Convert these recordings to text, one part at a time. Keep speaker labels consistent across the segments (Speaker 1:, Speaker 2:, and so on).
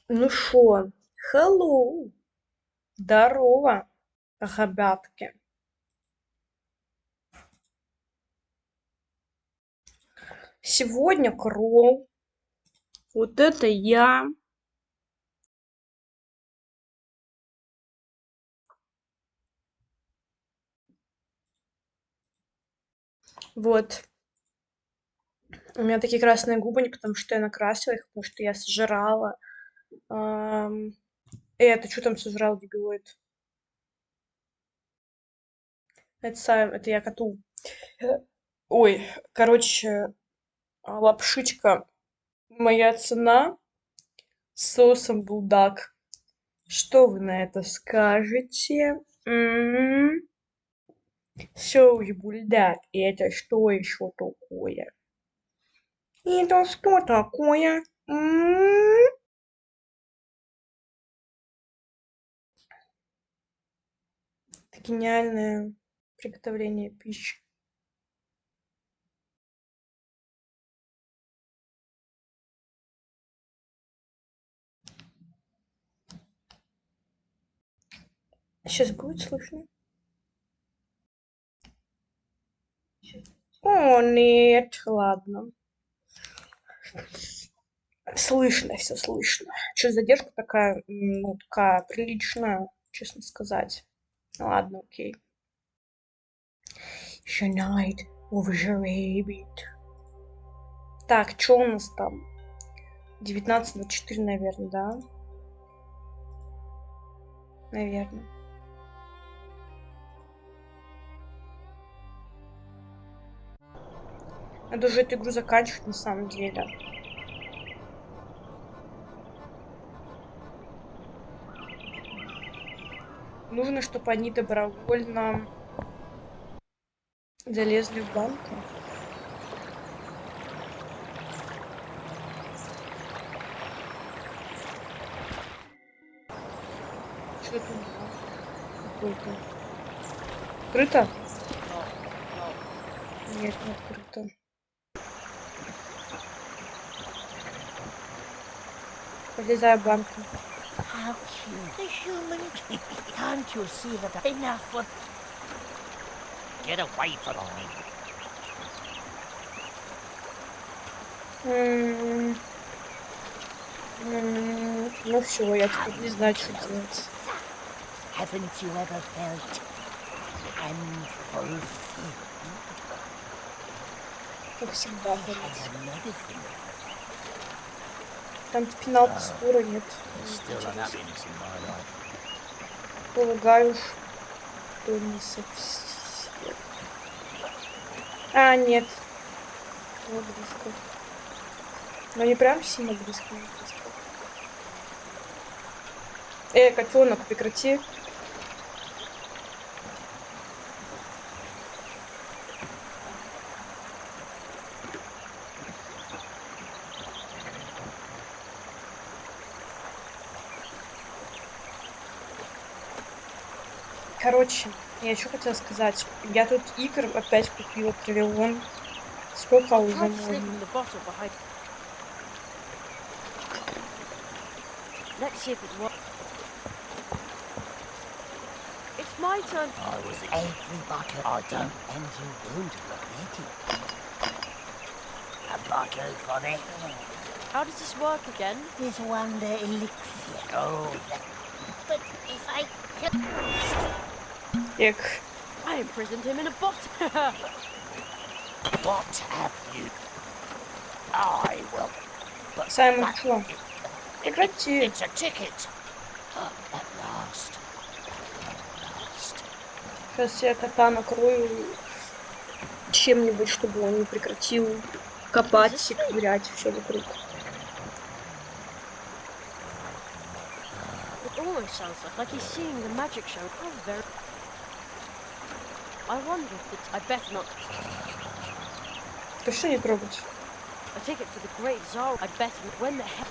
Speaker 1: Ну шо, hello, здорово, ребятки. Сегодня крол, вот это я. Вот, у меня такие красные губы не потому, что я накрасила их, потому что я сожрала. Ам, ты что там сожрал, дебилоид? Это я коту. Ой, короче, лапшичка. Моя цена с соусом булдак. Что вы на это скажете? Соус бульдак. И это что еще такое? Это что такое? Это гениальное приготовление пищи. Сейчас будет слышно? О, нет, ладно. Слышно, все слышно. Что задержка такая, ну, такая приличная, честно сказать. Ну, ладно, окей. Еще night of the rabbit. Так, что у нас там? 19:04, наверное, да? Наверное. Надо уже эту игру заканчивать на самом деле. Нужно, чтобы они добровольно залезли в банку. Что тут какой-то? Открыто? Нет, не открыто. Полезай в банку.
Speaker 2: How cute. The human. Can't you see that enough for... Get away from me.
Speaker 1: Ну все, я теперь не знаю, что делать.
Speaker 2: Haven't you ever felt unfulfilled?
Speaker 1: Как всегда,
Speaker 2: I
Speaker 1: короче.
Speaker 2: had a medicine.
Speaker 1: Там финал скоро нет.
Speaker 2: Still an happiness in my life.
Speaker 1: Полагаю, что не совсем. А, нет. Вот близко. Но не прям сильно близко, не близко. Котенок, прекрати. Короче, я еще хотела сказать. Я тут игр опять купила триллион. Сколько уже можно?
Speaker 3: Let's see if it works. It's my turn.
Speaker 2: I was every bottle I don't, and you won't regret it. A bottle for the head.
Speaker 3: How does this work again?
Speaker 2: This wonder elixir. Oh, but if I...
Speaker 1: Эк.
Speaker 3: I imprisoned him in a bottle.
Speaker 2: What have you? I will... But
Speaker 1: Саймон, что? Прекрати.
Speaker 2: it's a ticket. At last.
Speaker 1: Сейчас я кота накрою чем-нибудь, чтобы он не прекратил копать и ковырять все вокруг.
Speaker 3: It almost sounds like he's seeing the magic show. How very... I wonder if it's... I better not...
Speaker 1: Ты что не трогать?
Speaker 3: I take it for the great Zara. I better not... When the heck...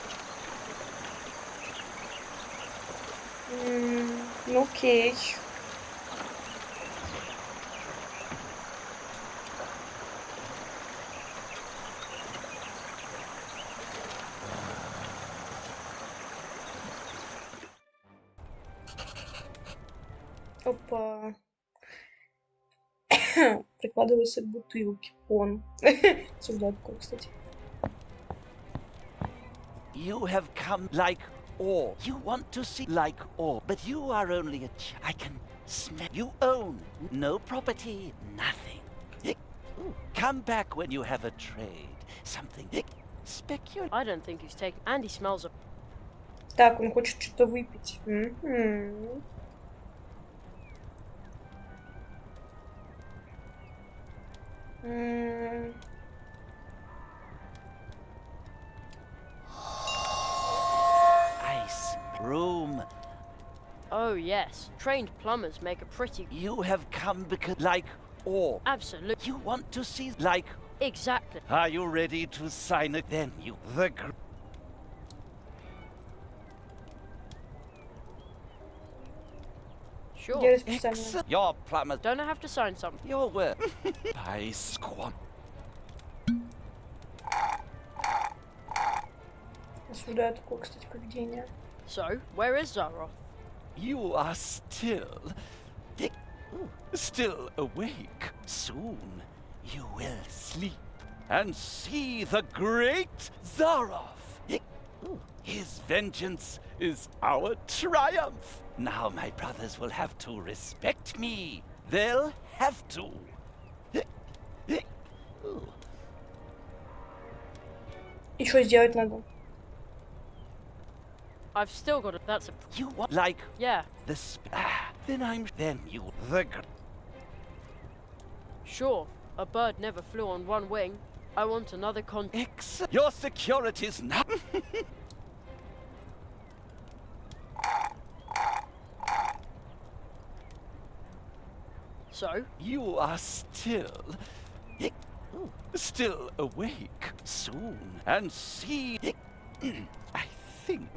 Speaker 1: Ну окей. Опа. Прикладывается к бутылке. Он. Всегда такое, кстати.
Speaker 2: You have come like all. You want to see like all, but you are only a child. I can smell. You own no property, nothing. Come back when you have a trade. Something speculative.
Speaker 3: I don't think he's taking. And he smells a.
Speaker 1: Так, он хочет что-то выпить. Мгм. М,
Speaker 2: Ice room.
Speaker 3: Oh yes, trained plumbers make a pretty.
Speaker 2: You have come because like all.
Speaker 3: Absolute.
Speaker 2: You want to see like.
Speaker 3: Exactly.
Speaker 2: Are you ready to sign it? Then you the.
Speaker 3: Sure.
Speaker 1: Где расписание?
Speaker 2: Your plumber.
Speaker 3: Don't I have to sign something?
Speaker 2: Your word. I squam.
Speaker 1: Осуждаю такое, кстати, поведение.
Speaker 3: So, where is Zaroff?
Speaker 2: You are still awake. Soon you will sleep and see the great Zaroff. His vengeance is our triumph. Now my brothers will have to respect me. They'll have to.
Speaker 1: И что сделать надо?
Speaker 3: I've still got it. That's a.
Speaker 2: You want like
Speaker 3: Yeah,
Speaker 2: the then you
Speaker 3: sure. A bird never flew on one wing. I want another con.
Speaker 2: Your security's not.
Speaker 3: So,
Speaker 2: You are still awake. Soon and see. I think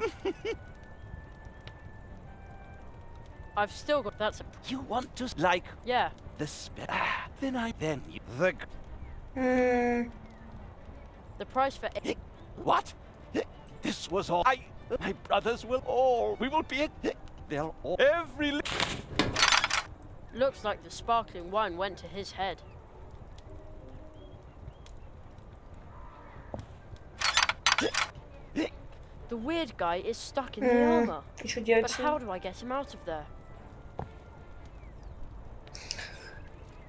Speaker 3: I've still got. That's a.
Speaker 2: you want to like
Speaker 3: Yeah,
Speaker 2: the then you the
Speaker 1: М,
Speaker 3: the price for.
Speaker 2: what? This was all. My brothers will all. We will be. They'll all. Every.
Speaker 3: Looks like the sparkling wine went to his head. The weird guy is stuck in the
Speaker 1: м,
Speaker 3: armor.
Speaker 1: И что
Speaker 3: But
Speaker 1: делать? с
Speaker 3: how
Speaker 1: ним?
Speaker 3: do I get him out of there?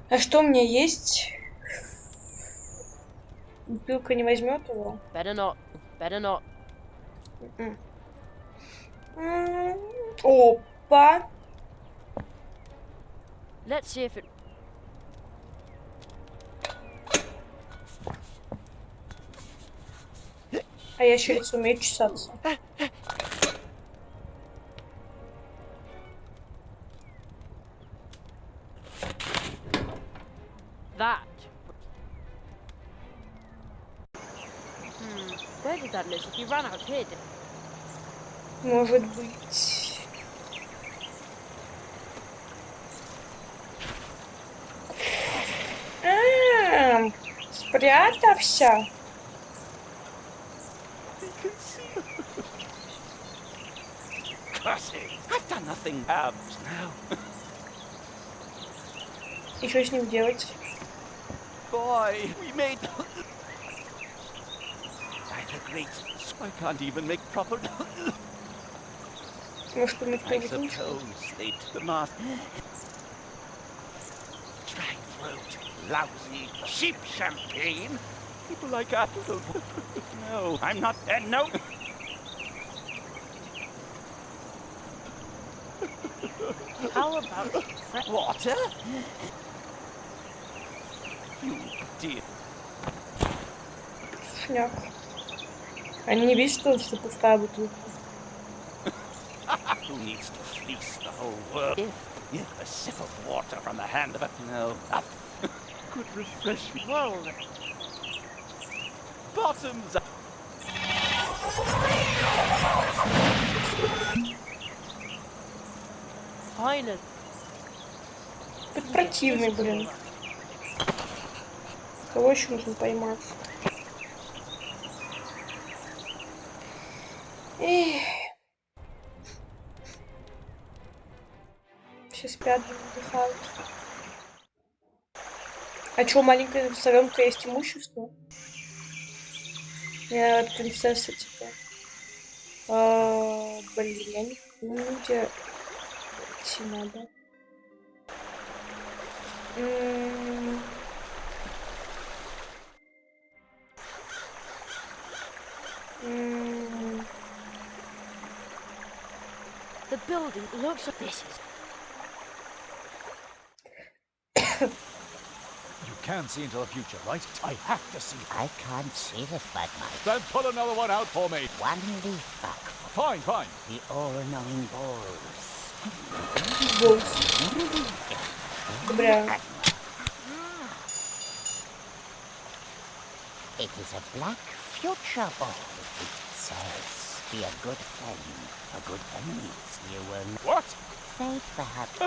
Speaker 1: А что у меня есть? Бутылка не возьмет его?
Speaker 3: Better not. Better not.
Speaker 1: М. М, Опа!
Speaker 3: Let's see if it.
Speaker 1: А ящерица умеет чесаться.
Speaker 3: That. Where did that lizard? He ran out here.
Speaker 1: Может быть... Спрятался?
Speaker 2: Curses! I've done nothing now.
Speaker 1: И что с ним делать?
Speaker 2: Boy, we made. By the great, so I can't even make proper.
Speaker 1: Может, умыть
Speaker 2: I
Speaker 1: поведение?
Speaker 2: suppose they the mask. Dry throat, lousy sheep champagne. People like us. No, I'm not. No.
Speaker 3: How about
Speaker 2: Water? You dear.
Speaker 1: Шняк. Они не видят, что пустая бутылка.
Speaker 2: Who needs to fleece the whole world? If a sip of water from the hand of a could refresh me.
Speaker 3: well?
Speaker 2: Bottoms up.
Speaker 3: Finally.
Speaker 1: Ты противный, блин. Кого еще нужно поймать? Эх. Все спят, отдыхают. А чё, у маленькой совёнка есть имущество? Я принцесса, типа. Блин, я не помню, где идти надо.
Speaker 3: The building looks like this is.
Speaker 2: You can see into the future, right? I have to see.
Speaker 4: I can't see this, bad man.
Speaker 2: Then pull another one out for me.
Speaker 4: One leaf back for
Speaker 2: Fine, fine.
Speaker 4: the all-knowing balls.
Speaker 1: Волос. Добряю.
Speaker 4: It is a black future ball. It says, be a good friend. For good enemies, you will
Speaker 2: What?
Speaker 4: fade perhaps.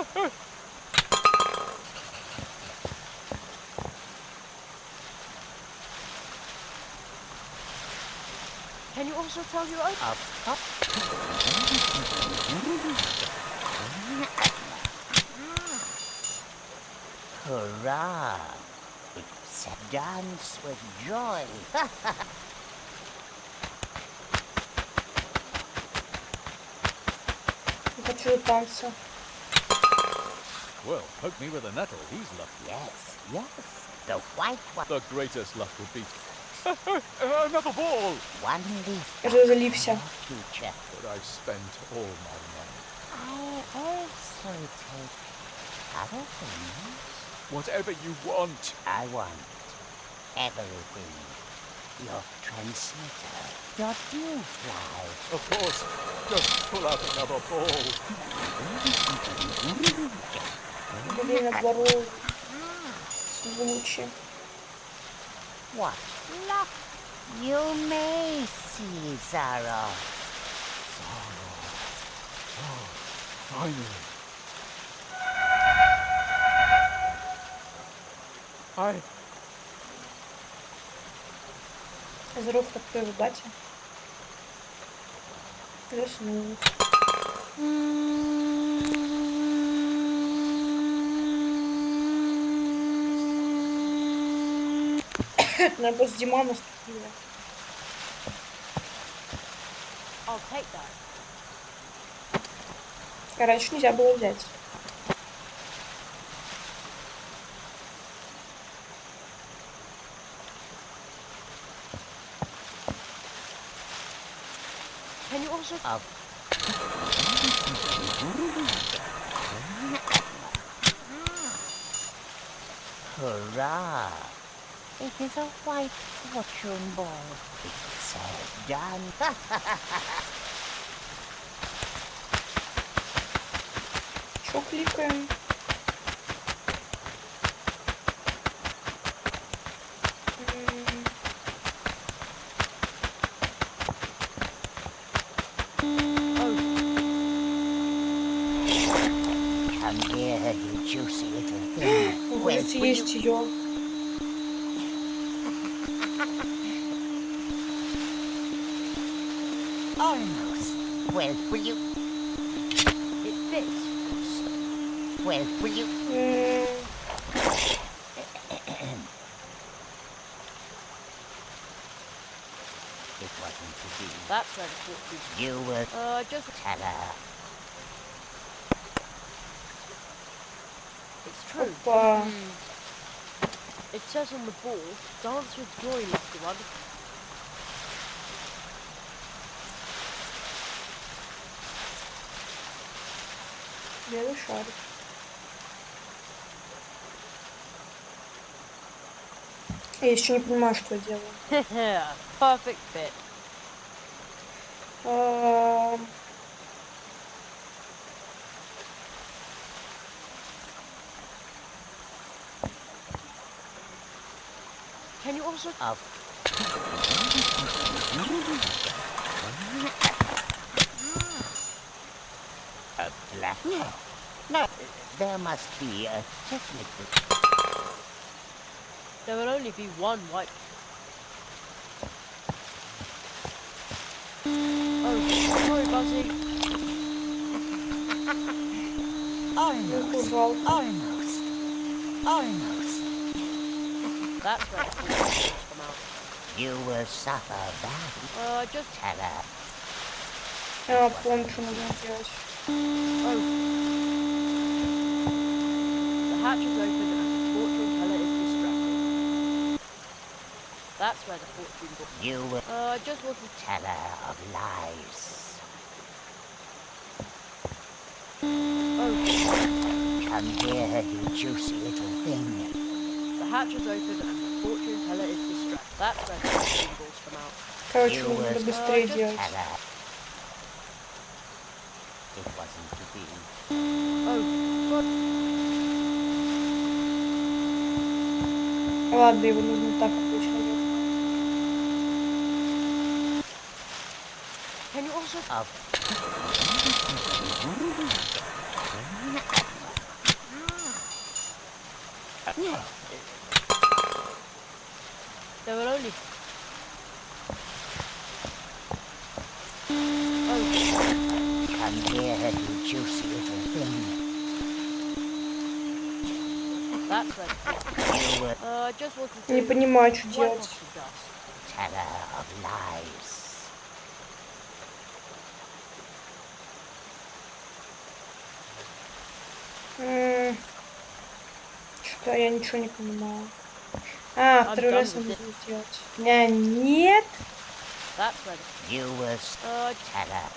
Speaker 3: Can you also tell your own?
Speaker 4: Hurrah! It's a dance with joy.
Speaker 1: Не хочу танца.
Speaker 2: Well, poke me with a nettle. He's lucky.
Speaker 4: Yes, yes. The white one.
Speaker 2: The greatest luck would be another ball.
Speaker 4: One leaf
Speaker 1: Я же залився.
Speaker 4: future.
Speaker 2: But I've spent all my money.
Speaker 4: I also take other things.
Speaker 2: Whatever you want.
Speaker 4: I want everything. Your transmitter, your dew fly.
Speaker 2: Of course. Just pull out another ball.
Speaker 1: Блин, отворот. Звучи.
Speaker 4: What luck! You may see Zara.
Speaker 2: Finally.
Speaker 1: Здоров, как твоего батя. Заснул. Это, наверное, просто зима наступила.
Speaker 3: I'll take that.
Speaker 1: А раньше нельзя было взять.
Speaker 3: Can you also?
Speaker 4: Hurrah! It is a white fortune ball. It's done.
Speaker 1: Чё кликаем?
Speaker 4: Come here, you juicy little thing.
Speaker 1: Вы будете есть ее.
Speaker 4: Almost. Well, will you?
Speaker 3: It fits.
Speaker 4: Well, will you? It wasn't to be.
Speaker 3: That's where the fortune.
Speaker 4: You were
Speaker 3: Just
Speaker 4: tell her.
Speaker 3: it's true.
Speaker 1: Опа.
Speaker 3: It says on the ball, dance with joy, lucky one.
Speaker 1: Белый шарик. Я еще не понимаю, что я делаю.
Speaker 3: Perfect fit. Can you also?
Speaker 4: A black? No. There must be a technical.
Speaker 3: There will only be one white. Oh, sorry, Buzzy.
Speaker 1: Муху жалко.
Speaker 4: Almost.
Speaker 3: That's where the fortune balls come out.
Speaker 4: You will suffer badly.
Speaker 3: Just
Speaker 4: Terror.
Speaker 1: А, помню, что нужно делать.
Speaker 3: oh. The hatch is open and the fortune teller is distracted. That's where the fortune balls.
Speaker 4: You will
Speaker 3: Just wanted to.
Speaker 4: teller of lies.
Speaker 3: Oh.
Speaker 4: Come here, you juicy little thing.
Speaker 3: The hatch is open and the fortune teller is distracted. That's where the fortune balls come out.
Speaker 1: Короче,
Speaker 4: You
Speaker 1: нужно
Speaker 4: will
Speaker 1: быстрее
Speaker 3: just
Speaker 1: делать.
Speaker 4: terror. It wasn't to be.
Speaker 3: Oh, God.
Speaker 1: Ладно, его нужно так обычно делать.
Speaker 3: Can you also.
Speaker 4: Of
Speaker 3: There will only. Oh,
Speaker 4: come here, you juicy little thing.
Speaker 3: that's where the fortune.
Speaker 4: You will
Speaker 3: Just wanted to.
Speaker 1: Не понимаю, что
Speaker 3: Wipe
Speaker 1: делать.
Speaker 3: off the dust.
Speaker 4: terror of lies.
Speaker 1: Что-то я ничего не понимаю. А, второй
Speaker 3: done
Speaker 1: раз
Speaker 3: with
Speaker 1: нужно сделать. Нет.
Speaker 3: That's where the.
Speaker 4: You will terror.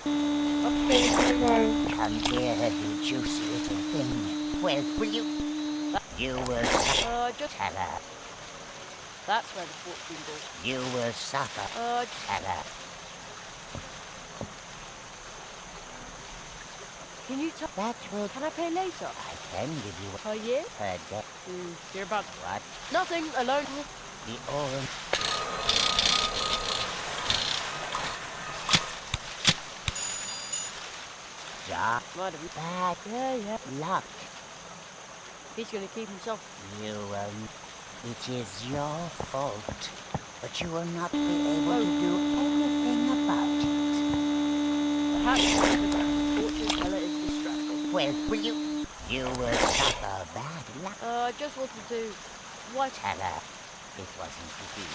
Speaker 1: Я не понимаю.
Speaker 4: Come here, you juicy little thing. Well, will you? You will
Speaker 3: Just.
Speaker 4: terror.
Speaker 3: That's where the fortune balls.
Speaker 4: You will suffer terror.
Speaker 3: Can you tell?
Speaker 4: That will.
Speaker 3: Can I pay later?
Speaker 4: I can give you
Speaker 3: Per year?
Speaker 4: per day.
Speaker 3: You're about.
Speaker 4: What?
Speaker 3: Nothing. Alone.
Speaker 4: The orange. Job.
Speaker 3: Might have.
Speaker 4: Bad
Speaker 3: Yeah.
Speaker 4: luck.
Speaker 3: He's gonna keep himself.
Speaker 4: You it is your fault, but you will not be able to do anything about it.
Speaker 3: The hatch is open and the fortune teller is distracted.
Speaker 4: Well, will you? You will suffer bad luck.
Speaker 3: Just wanted to. Wipe.
Speaker 4: Terror. It wasn't to be.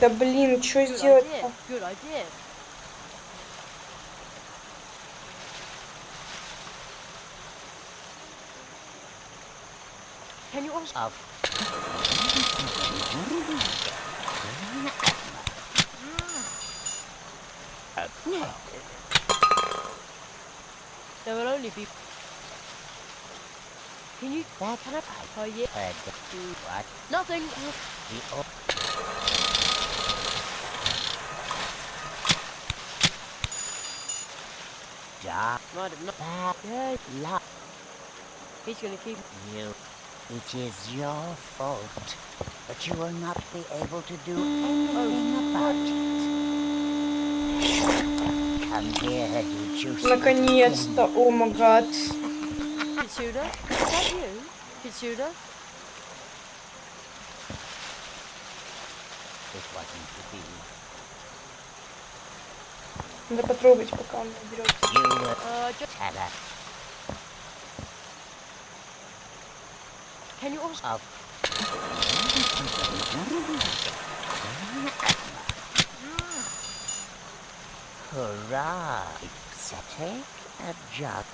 Speaker 1: Да блин, что
Speaker 3: Good idea.
Speaker 1: сделать-то?
Speaker 3: Good idea. Can you also.
Speaker 4: Of
Speaker 3: There will only be. Can you?
Speaker 4: that
Speaker 3: Can I per year?
Speaker 4: per day. What?
Speaker 3: Nothing.
Speaker 4: The job.
Speaker 3: Might have not.
Speaker 4: Bad luck.
Speaker 3: He's gonna keep.
Speaker 4: You. It is your fault, but you will not be able to do anything about it. Come here, you juicy.
Speaker 1: Наконец-то, о май гад.
Speaker 3: Kitsuda? Is that you? Kitsuda?
Speaker 4: It wasn't to be.
Speaker 1: Надо потрогать, пока он наберется.
Speaker 4: You will
Speaker 3: Just.
Speaker 4: terror
Speaker 3: Can you also.
Speaker 4: of hurrah! Take a jug.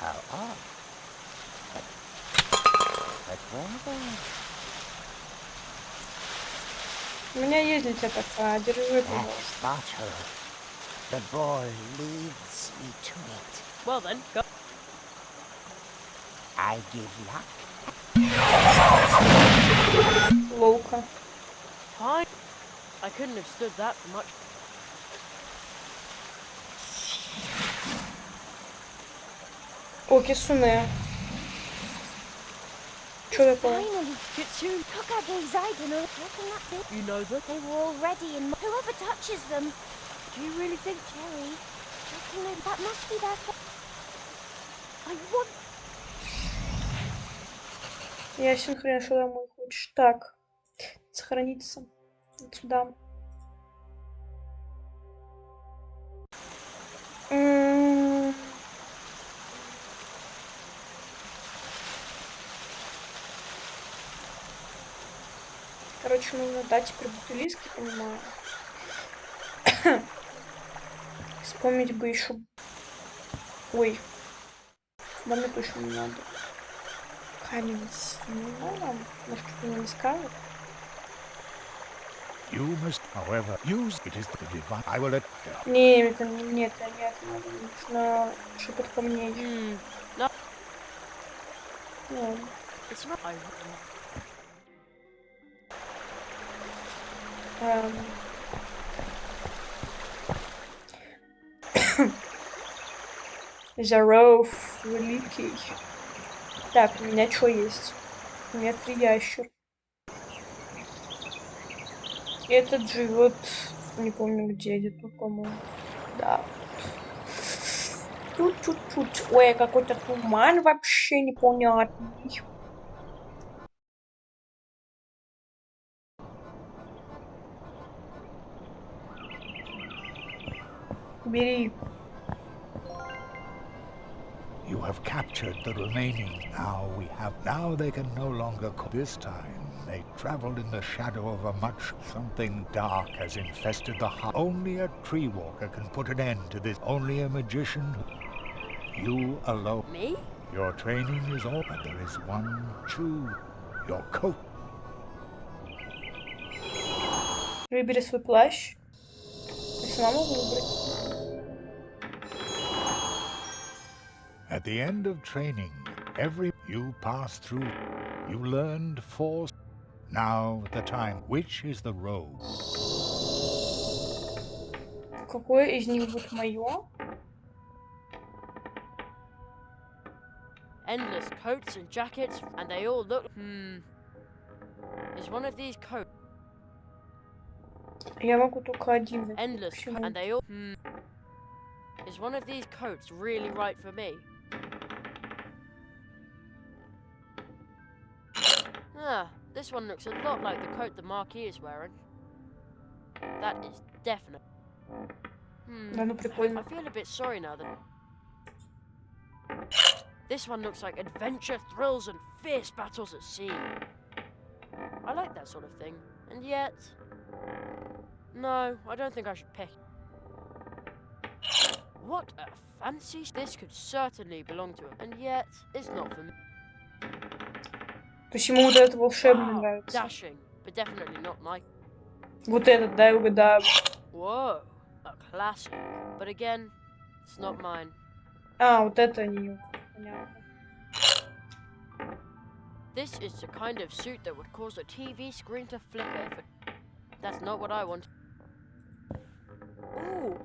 Speaker 4: How odd. But where the...
Speaker 1: У меня есть для тебя такая, держи,
Speaker 4: That
Speaker 1: пожалуйста.
Speaker 4: bottle. The ball leads me to it.
Speaker 3: Well then, go.
Speaker 4: I give luck.
Speaker 1: Лоука.
Speaker 3: Fine. I couldn't have stood that for much.
Speaker 1: О, Кисуне. Что такое?
Speaker 5: Finally,
Speaker 3: Kitsune,
Speaker 5: Kokage Zaiden, how can that be?
Speaker 3: you know that?
Speaker 5: They were already in. Whoever touches them,
Speaker 3: Do you really think?
Speaker 5: Cherry, how can they? That must be their. I want.
Speaker 1: Ясен хрен, что домой хочешь. Так, сохраниться. Вот сюда. короче, нужно дать теперь бутылиски, понимаю. Вспомнить бы еще. Ой, маме точно не надо. Камень сниму нам. Может, что-то не скажет?
Speaker 6: You must, however, use it is the divine. I will let.
Speaker 1: Нет, нет, надо. Нужно шепот камней.
Speaker 3: No,
Speaker 1: Ладно.
Speaker 3: it's not.
Speaker 1: Заров великий. Так, у меня что есть? У меня 3 ящера. Этот живет, не помню где, где-то, по-моему. Да. Тут чуть-чуть. Ой, какой-то туман вообще непонятный. Бери.
Speaker 6: You have captured the remaining. Now they can no longer. This time they traveled in the shadow of a much something dark has infested the heart. Only a tree walker can put an end to this. Only a magician. You alone.
Speaker 3: Me?
Speaker 6: Your training is all, but there is one true. Your coat.
Speaker 1: Выбери свой плащ. Я сама могу выбрать.
Speaker 6: At the end of training, every you pass through, you learned force. Now the time. Which is the robe?
Speaker 1: Какое из них будет мое?
Speaker 3: Endless coats and jackets, and they all look. Is one of these coats
Speaker 1: Я могу только один.
Speaker 3: endless?
Speaker 1: Почему?
Speaker 3: And they all. Is one of these coats really right for me? This one looks a lot like the coat the Marquis is wearing. That is definite.
Speaker 1: Да, ну прикольно.
Speaker 3: I feel a bit sorry now that. This one looks like adventure, thrills, and fierce battles at sea. I like that sort of thing, and yet. No, I don't think I should pick. What a fancy. This could certainly belong to him, and yet it's not for me.
Speaker 1: То есть ему вот этот волшебный
Speaker 3: Wow,
Speaker 1: нравится.
Speaker 3: dashing, but definitely not my.
Speaker 1: Вот этот, да, я угадаю.
Speaker 3: Whoa, a classic. But again, it's not mine.
Speaker 1: А, вот это не понятно.
Speaker 3: This is the kind of suit that would cause a TV screen to flicker if it... That's not what I want. Ooh!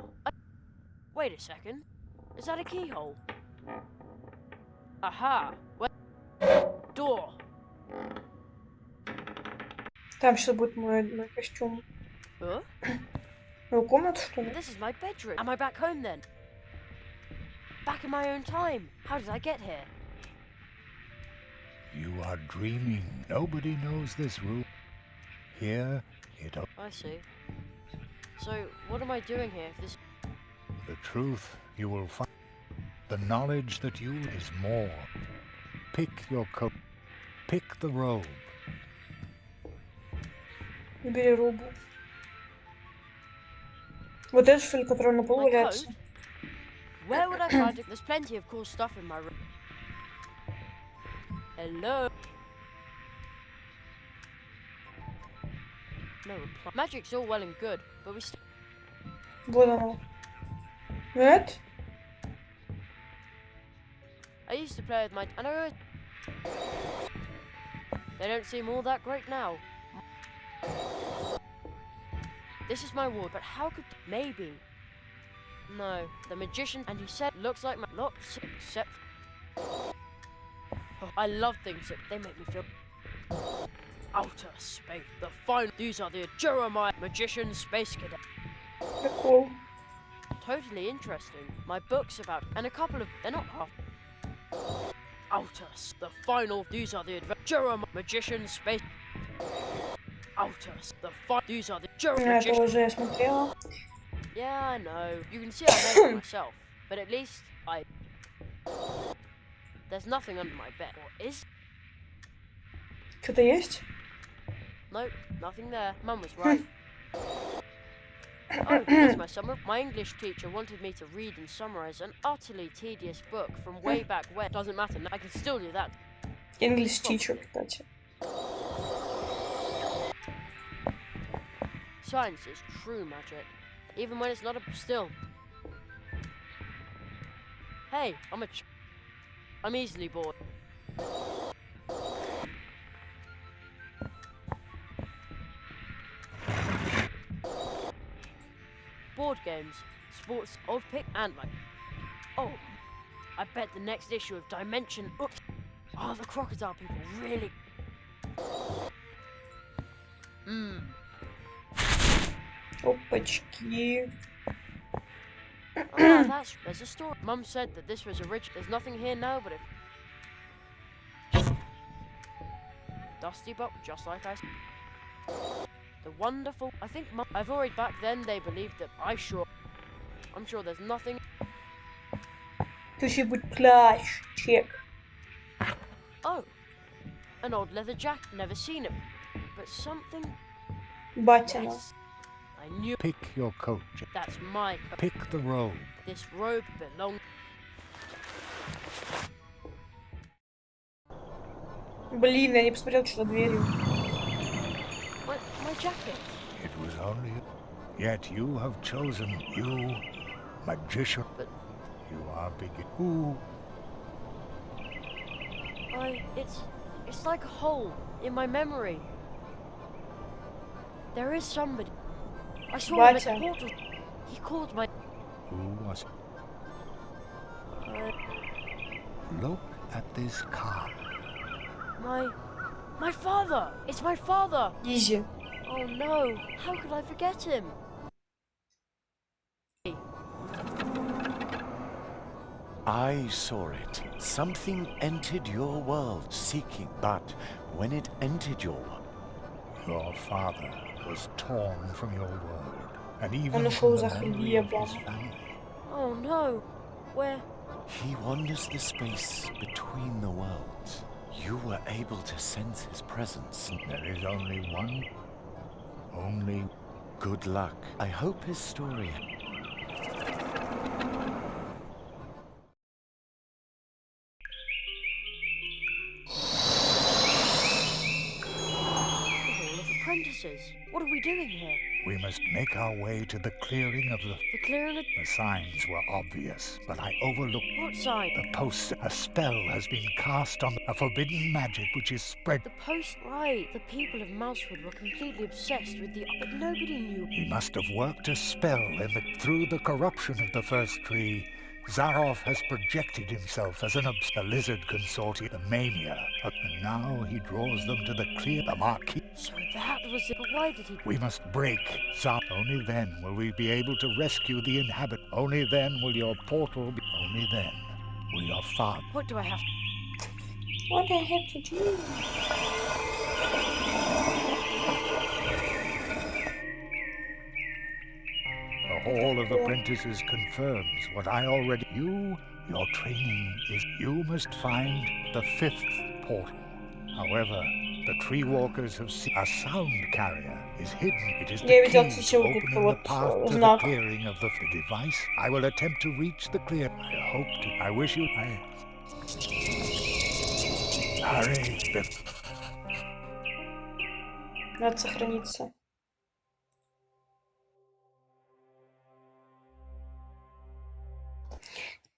Speaker 3: Wait a second. Is that a keyhole? Aha! Well, door!
Speaker 1: Там сейчас будет мой костюм.
Speaker 3: Huh?
Speaker 1: Мою комнату, что ли?
Speaker 3: This is my bedroom. Am I back home then? Back in my own time. How did I get here?
Speaker 6: You are dreaming. Nobody knows this room. Here, it.
Speaker 3: I see. So, what am I doing here if this...
Speaker 6: The truth you will find. The knowledge that you is more. Pick your coat. Pick the robe.
Speaker 1: Бери рубу. Вот это, что ли, который на полу
Speaker 3: My
Speaker 1: валяется?
Speaker 3: coat? Where would I find it? There's plenty of cool stuff in my room. Hello? No reply. Magic's all well and good, but we still...
Speaker 1: Вот оно. Нет?
Speaker 3: I used to play with my... And I... They don't seem all that great now. This is my ward, but how could... Maybe. No, the magician, and he said, looks like my... Lots, except... Oh, I love things that they make me feel... Outer space. The fine... These are the Jeremiah Magician Space Cadet.
Speaker 1: Прикол.
Speaker 3: Totally interesting. My books about... And a couple of... They're not half... Outer... The final... These are the Jeremiah Magician Space... Outer... The final... These are the Jeremiah
Speaker 1: Это уже я смотрела.
Speaker 3: Yeah, I know. You can see I made it myself, but at least I... There's nothing under my bed, or is...
Speaker 1: Что-то есть?
Speaker 3: Nope, nothing there. Mum was right. Oh, there's my summer. My English teacher wanted me to read and summarize an utterly tedious book from way back when. Doesn't matter, I can still do that.
Speaker 1: English teacher, кстати.
Speaker 3: Science is true magic, even when it's not still. Hey, I'm easily bored. Board games, sports, old pick, and like. Oh, I bet the next issue of Dimension. Oops. Oh, the crocodile people really.
Speaker 1: Опачки.
Speaker 3: Oh, there's a story. Mum said that this was original. There's nothing here now, but if. Dusty, but just like I said. The wonderful. I think I've already back then they believed that I'm sure there's nothing.
Speaker 1: Кто-нибудь плащ, чек.
Speaker 3: Oh, an old leather jacket. Never seen it, but something.
Speaker 1: Батина.
Speaker 3: Yes, I knew.
Speaker 6: Pick your coat.
Speaker 3: That's my coat.
Speaker 6: Pick the robe.
Speaker 3: This robe belongs.
Speaker 1: Блин, я не посмотрел, что за дверью.
Speaker 3: My jacket.
Speaker 6: It was only... Yet you have chosen, you, magician.
Speaker 3: But
Speaker 6: you are Ooh.
Speaker 3: It's like a hole in my memory. There is somebody. I saw him at the portal. He called my.
Speaker 6: Who was it? Look at this card.
Speaker 3: My father! It's my father!
Speaker 1: Изи.
Speaker 3: Oh no, how could I forget him?
Speaker 7: I saw it. Something entered your world seeking, but when it entered your world,
Speaker 6: your father was torn from your world, and even
Speaker 1: Он
Speaker 6: from
Speaker 1: ушел
Speaker 6: the
Speaker 1: за
Speaker 6: memory of
Speaker 1: хлебом.
Speaker 6: his family.
Speaker 3: Oh no, where?
Speaker 7: he wanders the space between the worlds. You were able to sense his presence.
Speaker 6: There is only one. Only
Speaker 7: Good luck. I hope his story...
Speaker 3: Hall of Apprentices. What are we doing here?
Speaker 6: we must make our way to the clearing of the...
Speaker 3: The clearing of...
Speaker 6: The signs were obvious, but I overlooked
Speaker 3: What sign?
Speaker 6: the post. A spell has been cast on a forbidden magic which is spread.
Speaker 3: The post, right. The people of Mousewood were completely obsessed with the... But nobody knew.
Speaker 6: He must have worked a spell through the corruption of the first tree. Zaroff has projected himself as a lizard consortium, the mania, and now he draws them to the the marquee.
Speaker 3: So that was it. But why did he...
Speaker 6: We must break Zaroff. Only then will we be able to rescue the inhabitants. Only then will your portal be... Only then will your father...
Speaker 3: What do I have...
Speaker 1: What I have to do?
Speaker 6: The Hall of Apprentices confirms what I already... Your training is... You must find the 5th portal. However, the tree walkers have seen a sound carrier is hidden. It is the
Speaker 1: Я
Speaker 6: key
Speaker 1: видел
Speaker 6: to
Speaker 1: сегодня
Speaker 6: opening the path to the
Speaker 1: знак.
Speaker 6: clearing of the device. I will attempt to reach the clear. I hope to. I wish you... Hurry,
Speaker 1: Надо сохраниться.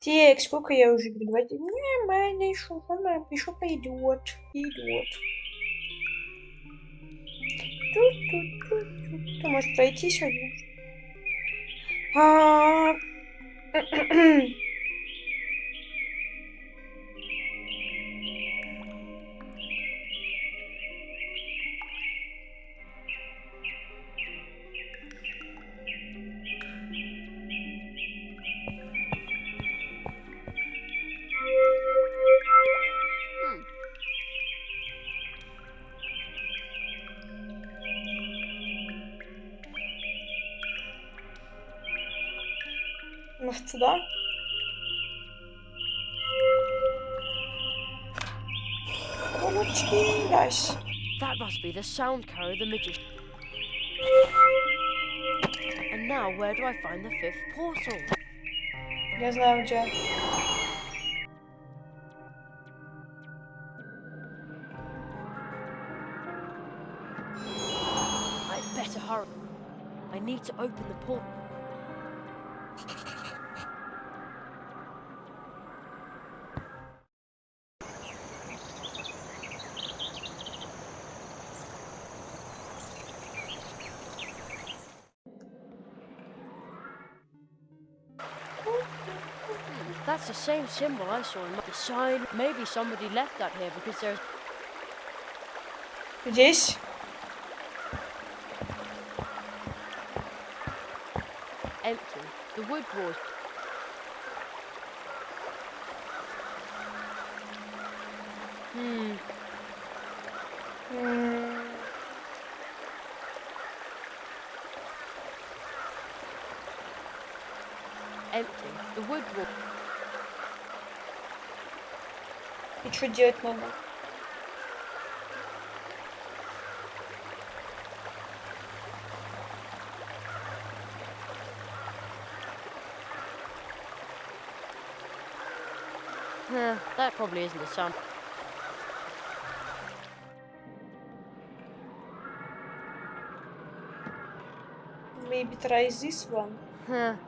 Speaker 1: Так, сколько я уже говорю? Давайте. Нормально, еще пойдет. Идет. Тут. Ты можешь пройти сегодня? Может, сюда? Кулачки, дась.
Speaker 3: That must be the sound carrier the magician. And now, where do I find the 5th portal?
Speaker 1: Я знаю, где.
Speaker 3: I'd better hurry. I need to open the portal. That's the same symbol I saw in the sign. Maybe somebody left that here because there's
Speaker 1: Здесь?
Speaker 3: empty. The wood was. Empty. The wood was.
Speaker 1: И что делать надо?
Speaker 3: That probably isn't the sound.
Speaker 1: Maybe try this one.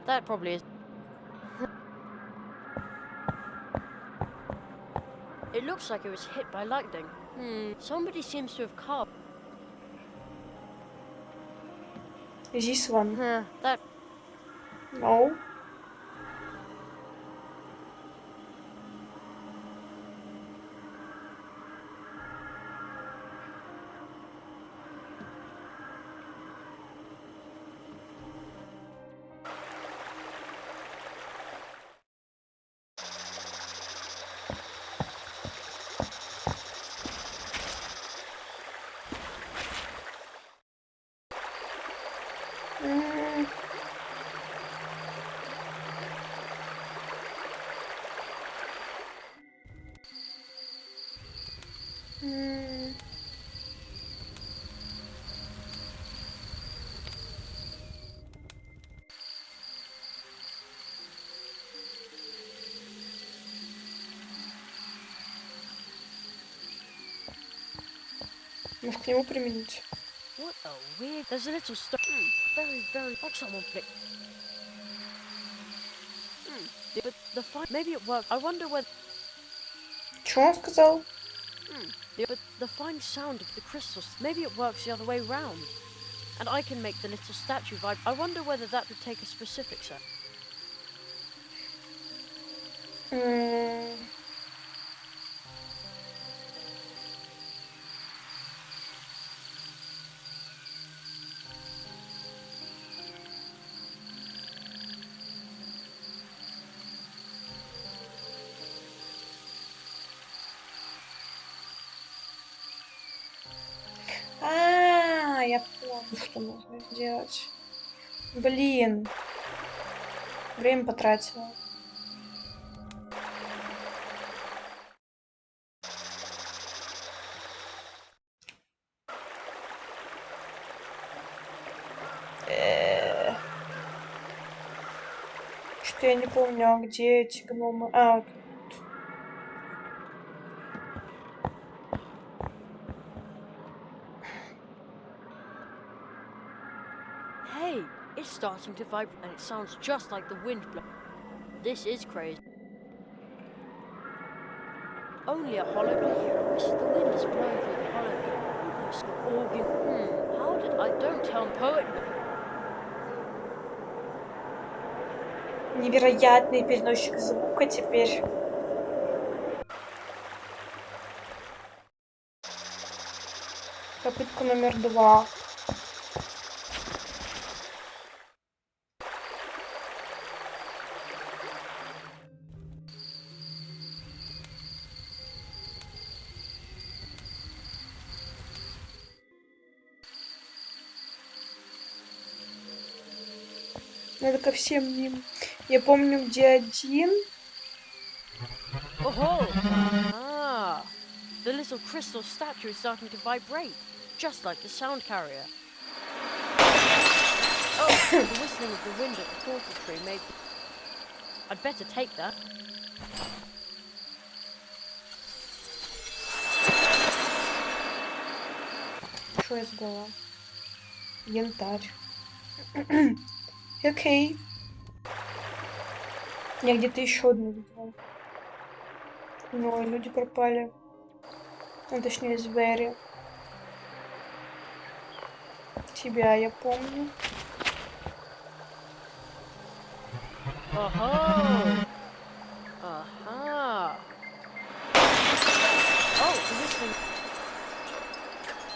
Speaker 3: That probably is. It looks like it was hit by lightning. Somebody seems to have carved.
Speaker 1: This one.
Speaker 3: That.
Speaker 1: No. Может, к нему применить?
Speaker 3: What a weird. There's a little stuff. Very like someone flicked. But the fine. Maybe it worked. I wonder whether.
Speaker 1: Что он сказал?
Speaker 3: But the fine sound of the crystals. Maybe it works the other way round. And I can make the little statue vibe. I wonder whether that would take a specific set.
Speaker 1: Я поняла, что нужно сделать. Блин. Время потратила. Что-то я не помню, а где эти гномы? А,
Speaker 3: Hey, it's starting to vibrate and it sounds just like the wind blow. This is crazy. Only a hollow note here. I wish the wind is blowing through the hollow note. It's the organ. How did I don't tell poet?
Speaker 1: невероятный переносчик звука теперь. Попытка номер 2. Надо ко всем ним. Я помню, где один.
Speaker 3: Oh, The little crystal statue is starting to vibrate, just like the sound carrier. Oh, the whistling of the wind at the portal tree made... I'd better take that.
Speaker 1: Что я сдала? Янтарь. Окей. Я где-то еще одну видела. Но люди пропали. Ну, точнее, звери. Тебя я помню.
Speaker 3: Oh! Aha! Oh, the whistling...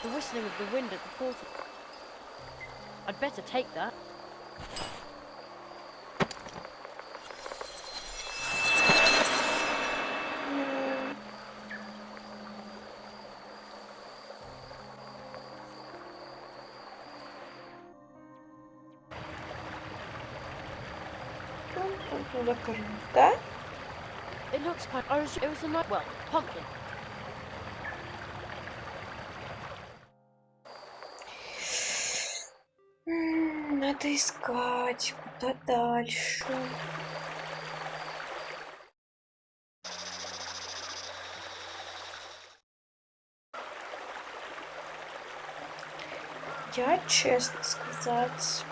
Speaker 3: The whistling of the wind at the portal. I'd better take that.
Speaker 1: Да?
Speaker 3: It looks kind of... It was a nice... Well, pumpkin.
Speaker 1: Надо искать. Куда дальше? Я, честно сказать,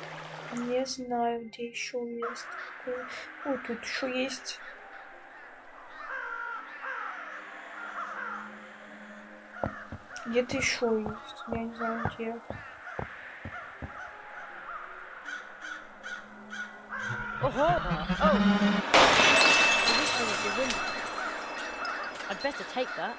Speaker 1: не знаю, где еще есть такое. О, тут еще есть. Где-то еще есть. Я не знаю, где.
Speaker 3: Oh! Oh! The whistling of the wind. I'd better take that.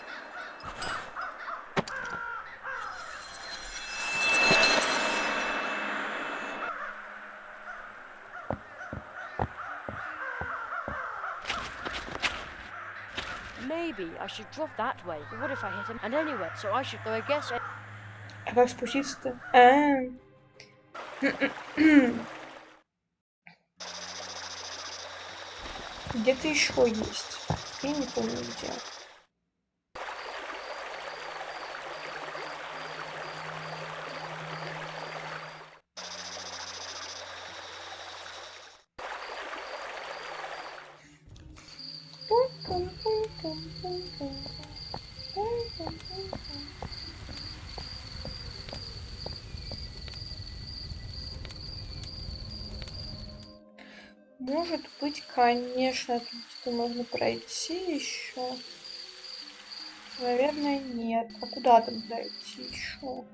Speaker 3: Maybe I should drop that way. But what if I hit him? And anyway, so I should go, I guess.
Speaker 1: А как спуститься-то? Где-то еще есть. Я не помню где. Может быть, конечно, тут где-то можно пройти еще. Наверное, нет. А куда там пройти еще?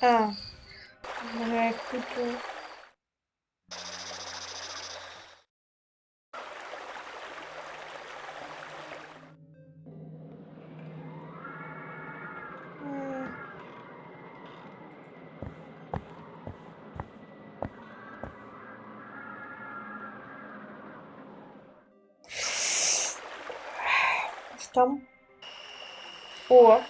Speaker 1: А, я их путаю. Что там? О!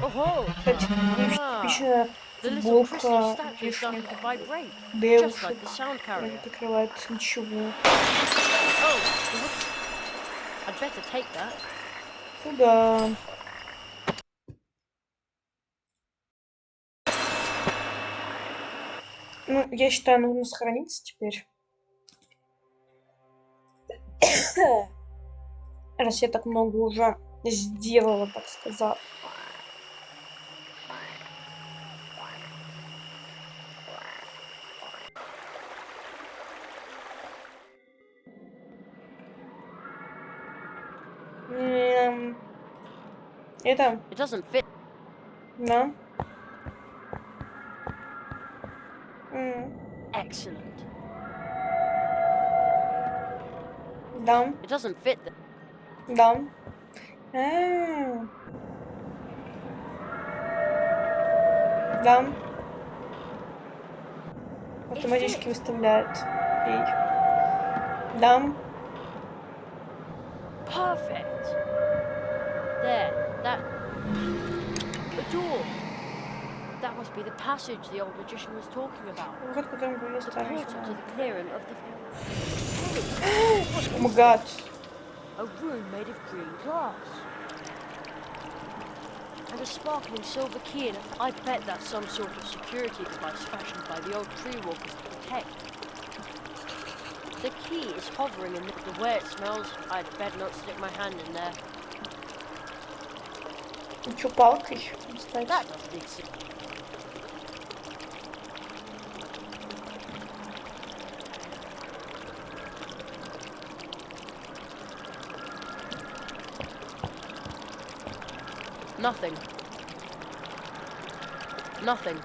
Speaker 3: Oh!
Speaker 1: Кстати, типичная
Speaker 3: The little
Speaker 1: футболка
Speaker 3: crystal statue is
Speaker 1: лишних
Speaker 3: starting to vibrate, just
Speaker 1: девушек.
Speaker 3: like the sound carrier.
Speaker 1: Это закрывает ничего.
Speaker 3: Oh! I'd better take that.
Speaker 1: Куда? Ну, я считаю, нужно сохраниться теперь. Раз я так много уже сделала, так сказать. Это?
Speaker 3: It doesn't fit.
Speaker 1: Да.
Speaker 3: Excellent.
Speaker 1: Да.
Speaker 3: It doesn't fit.
Speaker 1: Да. Да. Автоматически выставляет. Окей. Да.
Speaker 3: Perfect. There, that... A door. That must be the passage the old magician was talking about.
Speaker 1: Выход, которым говорил
Speaker 3: The
Speaker 1: старый
Speaker 3: portal to
Speaker 1: человек.
Speaker 3: the clearing of the...
Speaker 1: О май гад.
Speaker 3: A room made of green glass. And a sparkling silver key in it. I bet that's some sort of security device fashioned by the old tree walkers to protect. The key is hovering in the way it smells. I'd better not stick my hand in there.
Speaker 1: Ну чё, палкой? Кстати.
Speaker 3: That doesn't exist. Nothing. Nothing.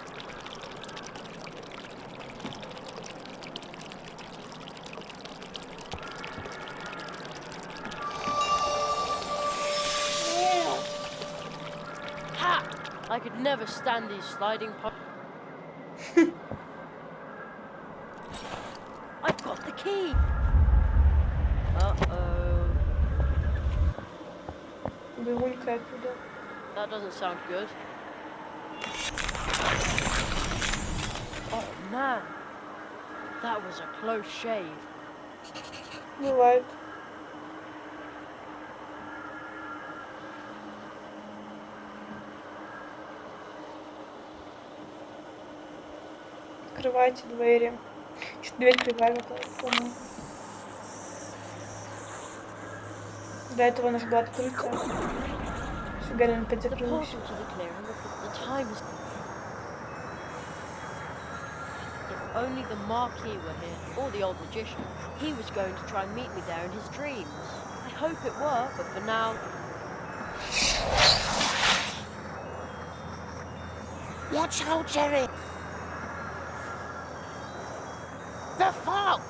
Speaker 3: Ha! I could never stand these sliding I've got the key! Uh-oh.
Speaker 1: Бегунька оттуда.
Speaker 3: That doesn't sound good. Oh man, that was a close shave.
Speaker 1: Бывает. Открывайте двери. Что-то дверь кривая какая-то, по-моему. До этого она же была открыта. Фига, наверное, опять
Speaker 3: The
Speaker 1: закрылась.
Speaker 3: portal to the clearing of the time is... If only the Marquis were here, or the old magician. He was going to try and meet me there in his dreams. I hope it were, but for now...
Speaker 4: Watch out, Jerry! The fog!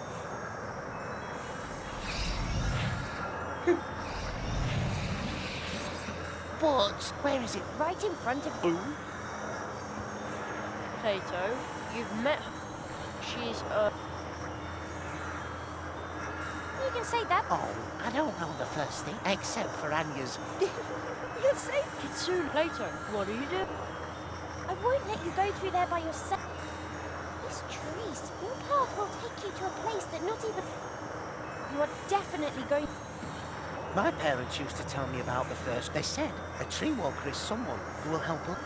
Speaker 4: But where is it?
Speaker 5: Right in front of
Speaker 4: Ooh.
Speaker 3: Plato, you've met her. She's,
Speaker 5: You can say that.
Speaker 4: Oh, I don't know the first thing, except for Anya's.
Speaker 5: You're safe.
Speaker 3: Kitsune. Plato, what do you do?
Speaker 5: I won't let you go through there by yourself. This tree, your path will take you to a place that not even... You are definitely going...
Speaker 4: My parents used to tell me about the first. They said a tree walker is someone who will help us.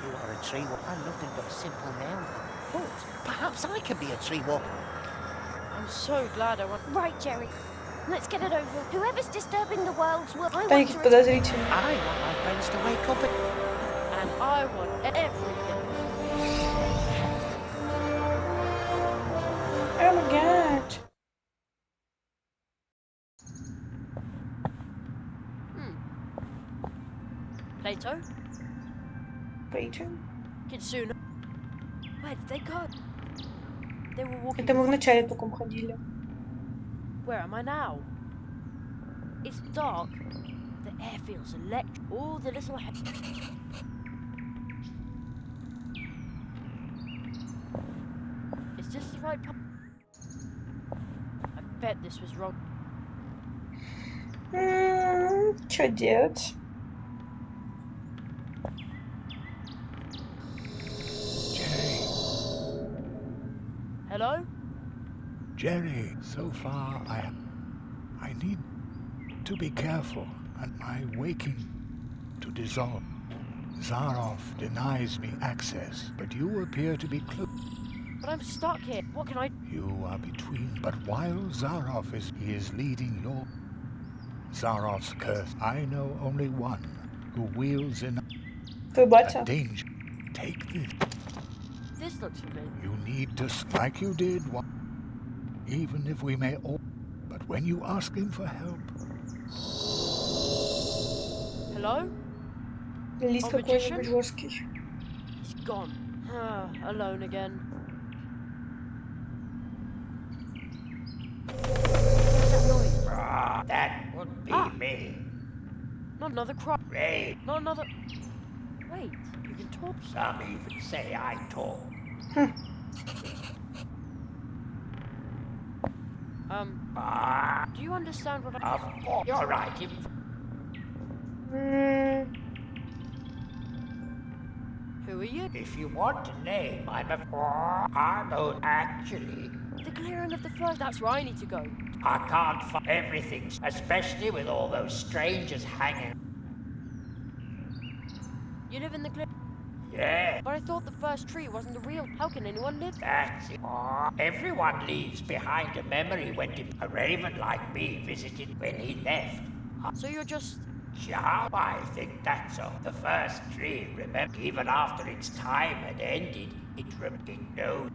Speaker 4: You are a tree walker. I'm nothing but a simple man. But perhaps I can be a tree walker.
Speaker 3: I'm so glad I went...
Speaker 5: Right, Jerry. Let's get it over. Whoever's disturbing the world's will... I
Speaker 1: Там
Speaker 5: want
Speaker 1: какие-то
Speaker 5: to...
Speaker 1: подозрительные.
Speaker 4: I want my friends to wake up and...
Speaker 3: And I want everything.
Speaker 1: Oh my god.
Speaker 3: Plato,
Speaker 1: Пойдем.
Speaker 3: Kitsune. Where did they go? They were walking...
Speaker 1: Это мы в начале таком ходили.
Speaker 3: Where am I now? It's dark. The air feels electric. All the little... Is this the right... I bet this was wrong.
Speaker 1: Что делать?
Speaker 6: Jerry,
Speaker 3: Hello?
Speaker 6: Jerry, so far I need to be careful and my waking to dissolve. Zaroff denies me access, but you appear to be close.
Speaker 3: But I'm stuck here. What can I...
Speaker 6: You are between, but while Zaroff he is leading your... Zaroff's curse. I know only one who wields in
Speaker 1: Твой
Speaker 6: a
Speaker 1: батя.
Speaker 6: danger. Take this.
Speaker 3: This looks familiar.
Speaker 6: You need to strike you did one. Even if we may all... But when you ask him for help...
Speaker 3: Hello?
Speaker 1: Лист
Speaker 3: Oh, magician?
Speaker 1: какой-нибудь жесткий.
Speaker 3: He's gone. Alone again. What's that noise?
Speaker 4: That would be me.
Speaker 3: Not another cry.
Speaker 4: Ray.
Speaker 3: Not another... Wait, you can talk.
Speaker 4: Some even say I talk.
Speaker 3: Do you understand what I...
Speaker 8: Of course, you're right.
Speaker 3: Who are you?
Speaker 8: If you want a name, I'm actually...
Speaker 3: The clearing of the first... That's where I need to go.
Speaker 8: I can't find everything, especially with all those strangers hanging.
Speaker 3: You live in the clear...
Speaker 8: Yeah,
Speaker 3: But I thought the first tree wasn't the real... How can anyone live...
Speaker 8: that's it. Everyone leaves behind a memory when a raven like me visited when he left.
Speaker 3: So you're just...
Speaker 8: Yeah, I think that's all. The first tree, remember, even after its time had ended, it knows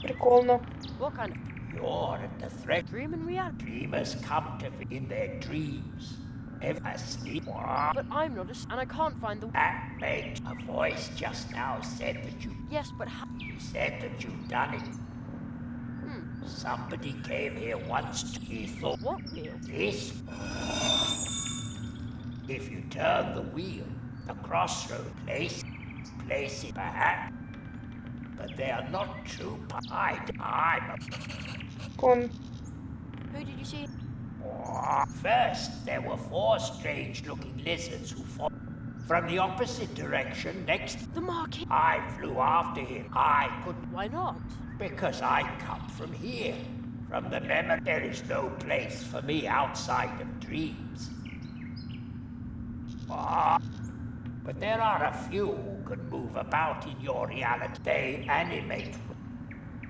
Speaker 1: Прикольно.
Speaker 3: What kind of...
Speaker 8: you're at the threat.
Speaker 3: Dream and reality?
Speaker 8: Dreamers come to me in their dreams. Ever asleep?
Speaker 3: But I'm not and I can't find the...
Speaker 8: That makes a voice just now said that you...
Speaker 3: Yes, but how...
Speaker 8: He said that you've done it. Somebody came here once. He thought...
Speaker 3: What wheel?
Speaker 8: This... If you turn the wheel, the crossroad place it perhaps. But they are not true. I'm
Speaker 1: Кон.
Speaker 3: Who did you see?
Speaker 8: First, there were 4 strange-looking lizards who fought from the opposite direction next.
Speaker 3: The market.
Speaker 8: I flew after him. I couldn't,
Speaker 3: Why not?
Speaker 8: because I come from here. From the memory, there is no place for me outside of dreams. But there are a few who can move about in your reality. They animate.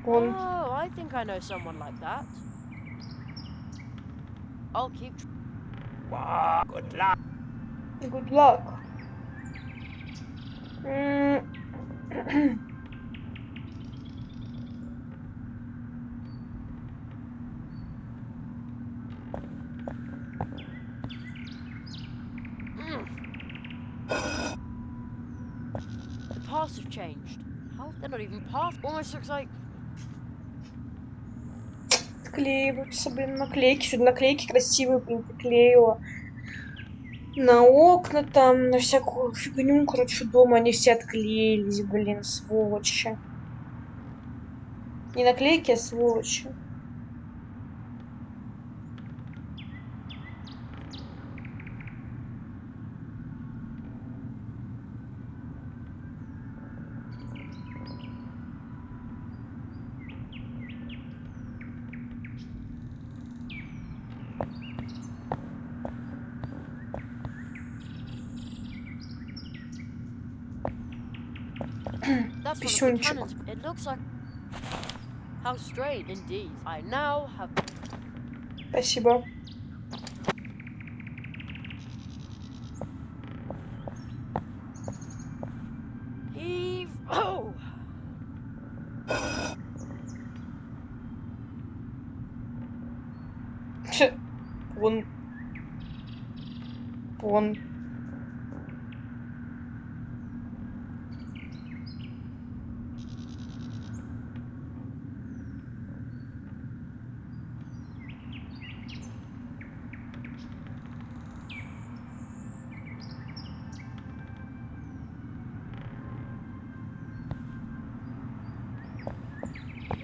Speaker 1: Кон.
Speaker 3: Oh, I think I know someone like that. I'll keep...
Speaker 8: Good luck.
Speaker 1: Good luck.
Speaker 3: The paths have changed. How? They're not even paths. Almost looks like...
Speaker 1: Склеиваются, блин, наклейки. Сюда наклейки красивые, блин, приклеила. На окна там, на всякую фигню, короче, дома они все отклеились, блин, сволочи. Не наклейки, а сволочи.
Speaker 3: That's one of the
Speaker 1: Писюнчик.
Speaker 3: cannons. It looks like... How strange, indeed. I now have...
Speaker 1: Спасибо.
Speaker 3: Heave... Oh!
Speaker 1: Вон. Вон.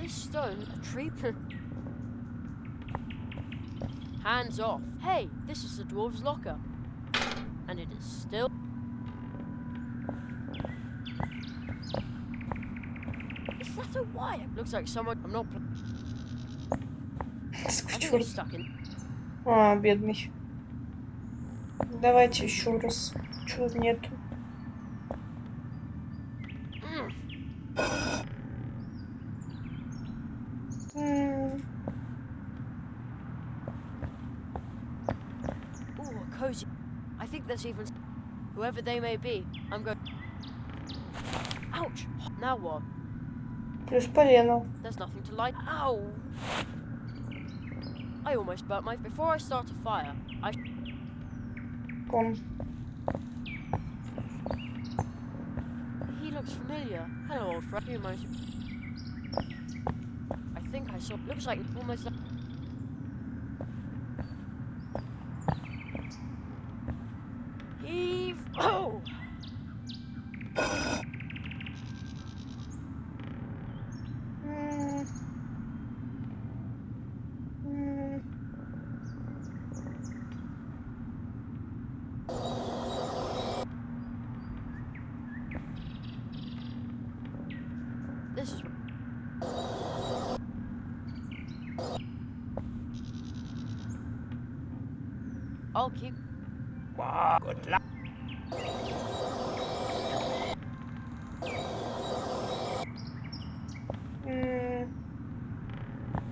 Speaker 3: This stone, a tree... Hands off. Hey, this is the dwarves' locker. And it is still... Is that a wire? Looks like someone... I'm not... I think I'm stuck in...
Speaker 1: А, бедный. Давайте еще раз. Чего нету?
Speaker 3: Ooh, a cozy... I think there's even... Whoever they may be, I'm going... Ouch! Now what?
Speaker 1: Плюс полено.
Speaker 3: There's nothing to light... Ow! I almost burnt my... Before I start a fire, I...
Speaker 1: Кон.
Speaker 3: He looks familiar. Hello, old friend. You might... I think I saw... Looks like almost... Like... Heave... Oh! this is... I'll keep...
Speaker 8: Wow, good luck.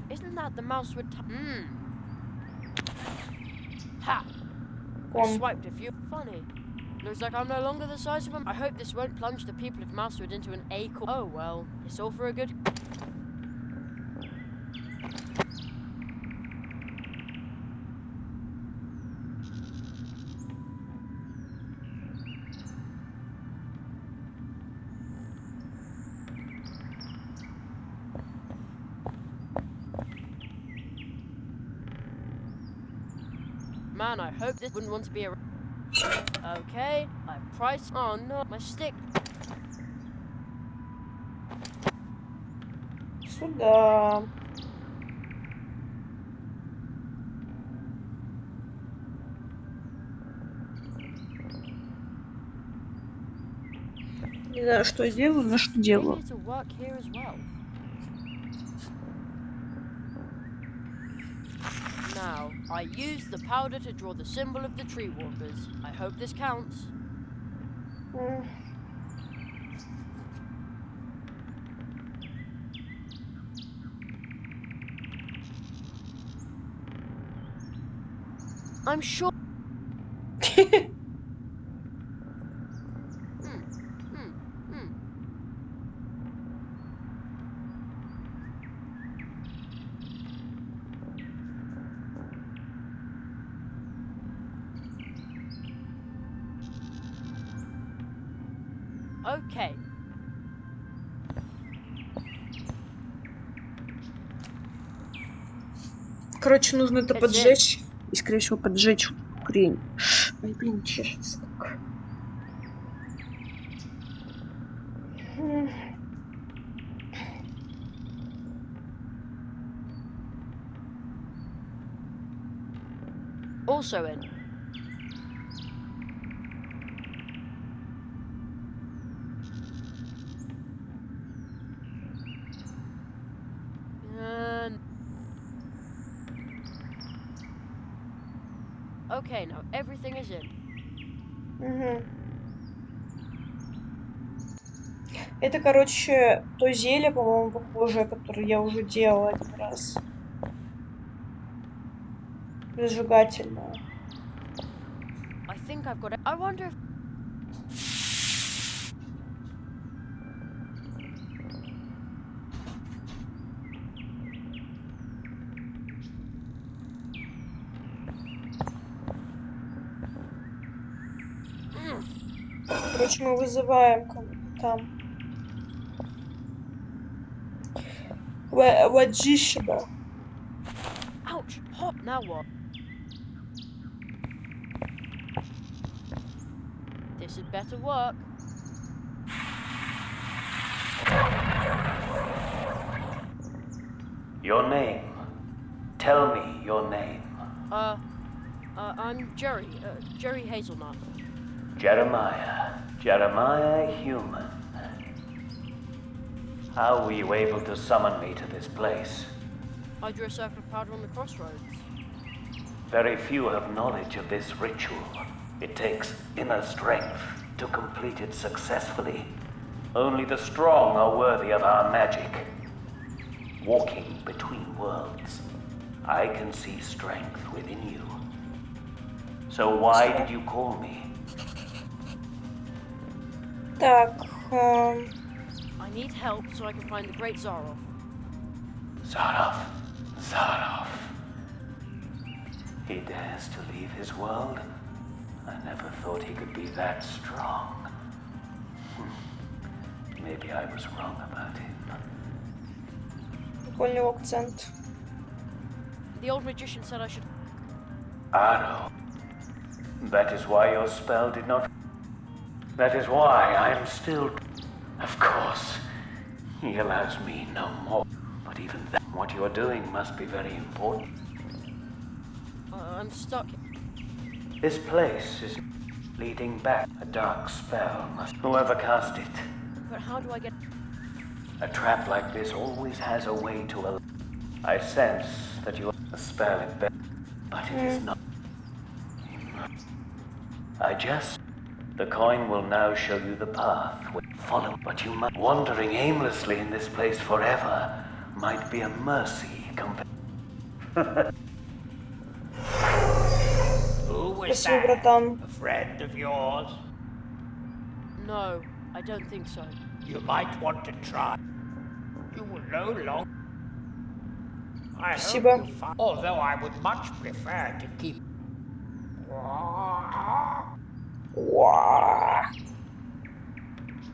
Speaker 3: Isn't that the mouse with... Ha! I
Speaker 1: Он.
Speaker 3: swiped a few. Funny. Looks like I'm no longer the size of a... I hope this won't plunge the people of Mousewood into an acorn. Oh well, it's all for a good... Man, I hope this wouldn't want to be a... Okay, I've priced... Oh no, my stick...
Speaker 1: Сюда. Не знаю, что я делаю, но что делаю.
Speaker 3: Maybe it'll work here as well. Now, I used the powder to draw the symbol of the tree walkers. I hope this counts. I'm sure... Okay.
Speaker 1: Короче, нужно это поджечь. И, скорее всего, поджечь хрень. Ай, блин, чешется как.
Speaker 3: Also in. Okay, now everything is in.
Speaker 1: Это, короче, то зелье, по-моему, похожее, которое я уже делала один раз. Зажигательное.
Speaker 3: I think I've got it. I wonder if...
Speaker 1: Короче, мы вызываем кого-то там. Ваджишиба.
Speaker 3: Ouch! Hot! Now what? This had better work.
Speaker 9: Your name. Tell me your name.
Speaker 3: I'm Jerry. Jerry Hazelnut.
Speaker 9: Jeremiah. Jeremiah Human. How were you able to summon me to this place?
Speaker 3: I drew a circle of powder on the crossroads.
Speaker 9: Very few have knowledge of this ritual. It takes inner strength to complete it successfully. Only the strong are worthy of our magic. Walking between worlds, I can see strength within you. So why did you call me?
Speaker 1: Так,
Speaker 3: I need help so I can find the Great Zaroff.
Speaker 9: Zaroff. Zaroff. He dares to leave his world? I never thought he could be that strong. Maybe I was wrong about him.
Speaker 1: какой у него акцент.
Speaker 3: The old magician said I should...
Speaker 9: Arrow. That is why your spell did not... That is why I am still... Of course. He allows me no more. But even that, what you are doing must be very important.
Speaker 3: I'm stuck.
Speaker 9: This place is leading back. A dark spell must... Whoever cast it.
Speaker 3: But how do I get...
Speaker 9: A trap like this always has a way to. I sense that you spell it better, but it is not. I just. The coin will now show you the path. Follow, but you might. Wandering aimlessly in this place forever might be a mercy compared.
Speaker 8: Who was
Speaker 1: Спасибо,
Speaker 8: that?
Speaker 1: братан.
Speaker 8: A friend of yours?
Speaker 3: No, I don't think so.
Speaker 8: You might want to try. You will no longer. I hope
Speaker 1: Спасибо.
Speaker 8: you find. Although I would much prefer to keep.
Speaker 1: Уа.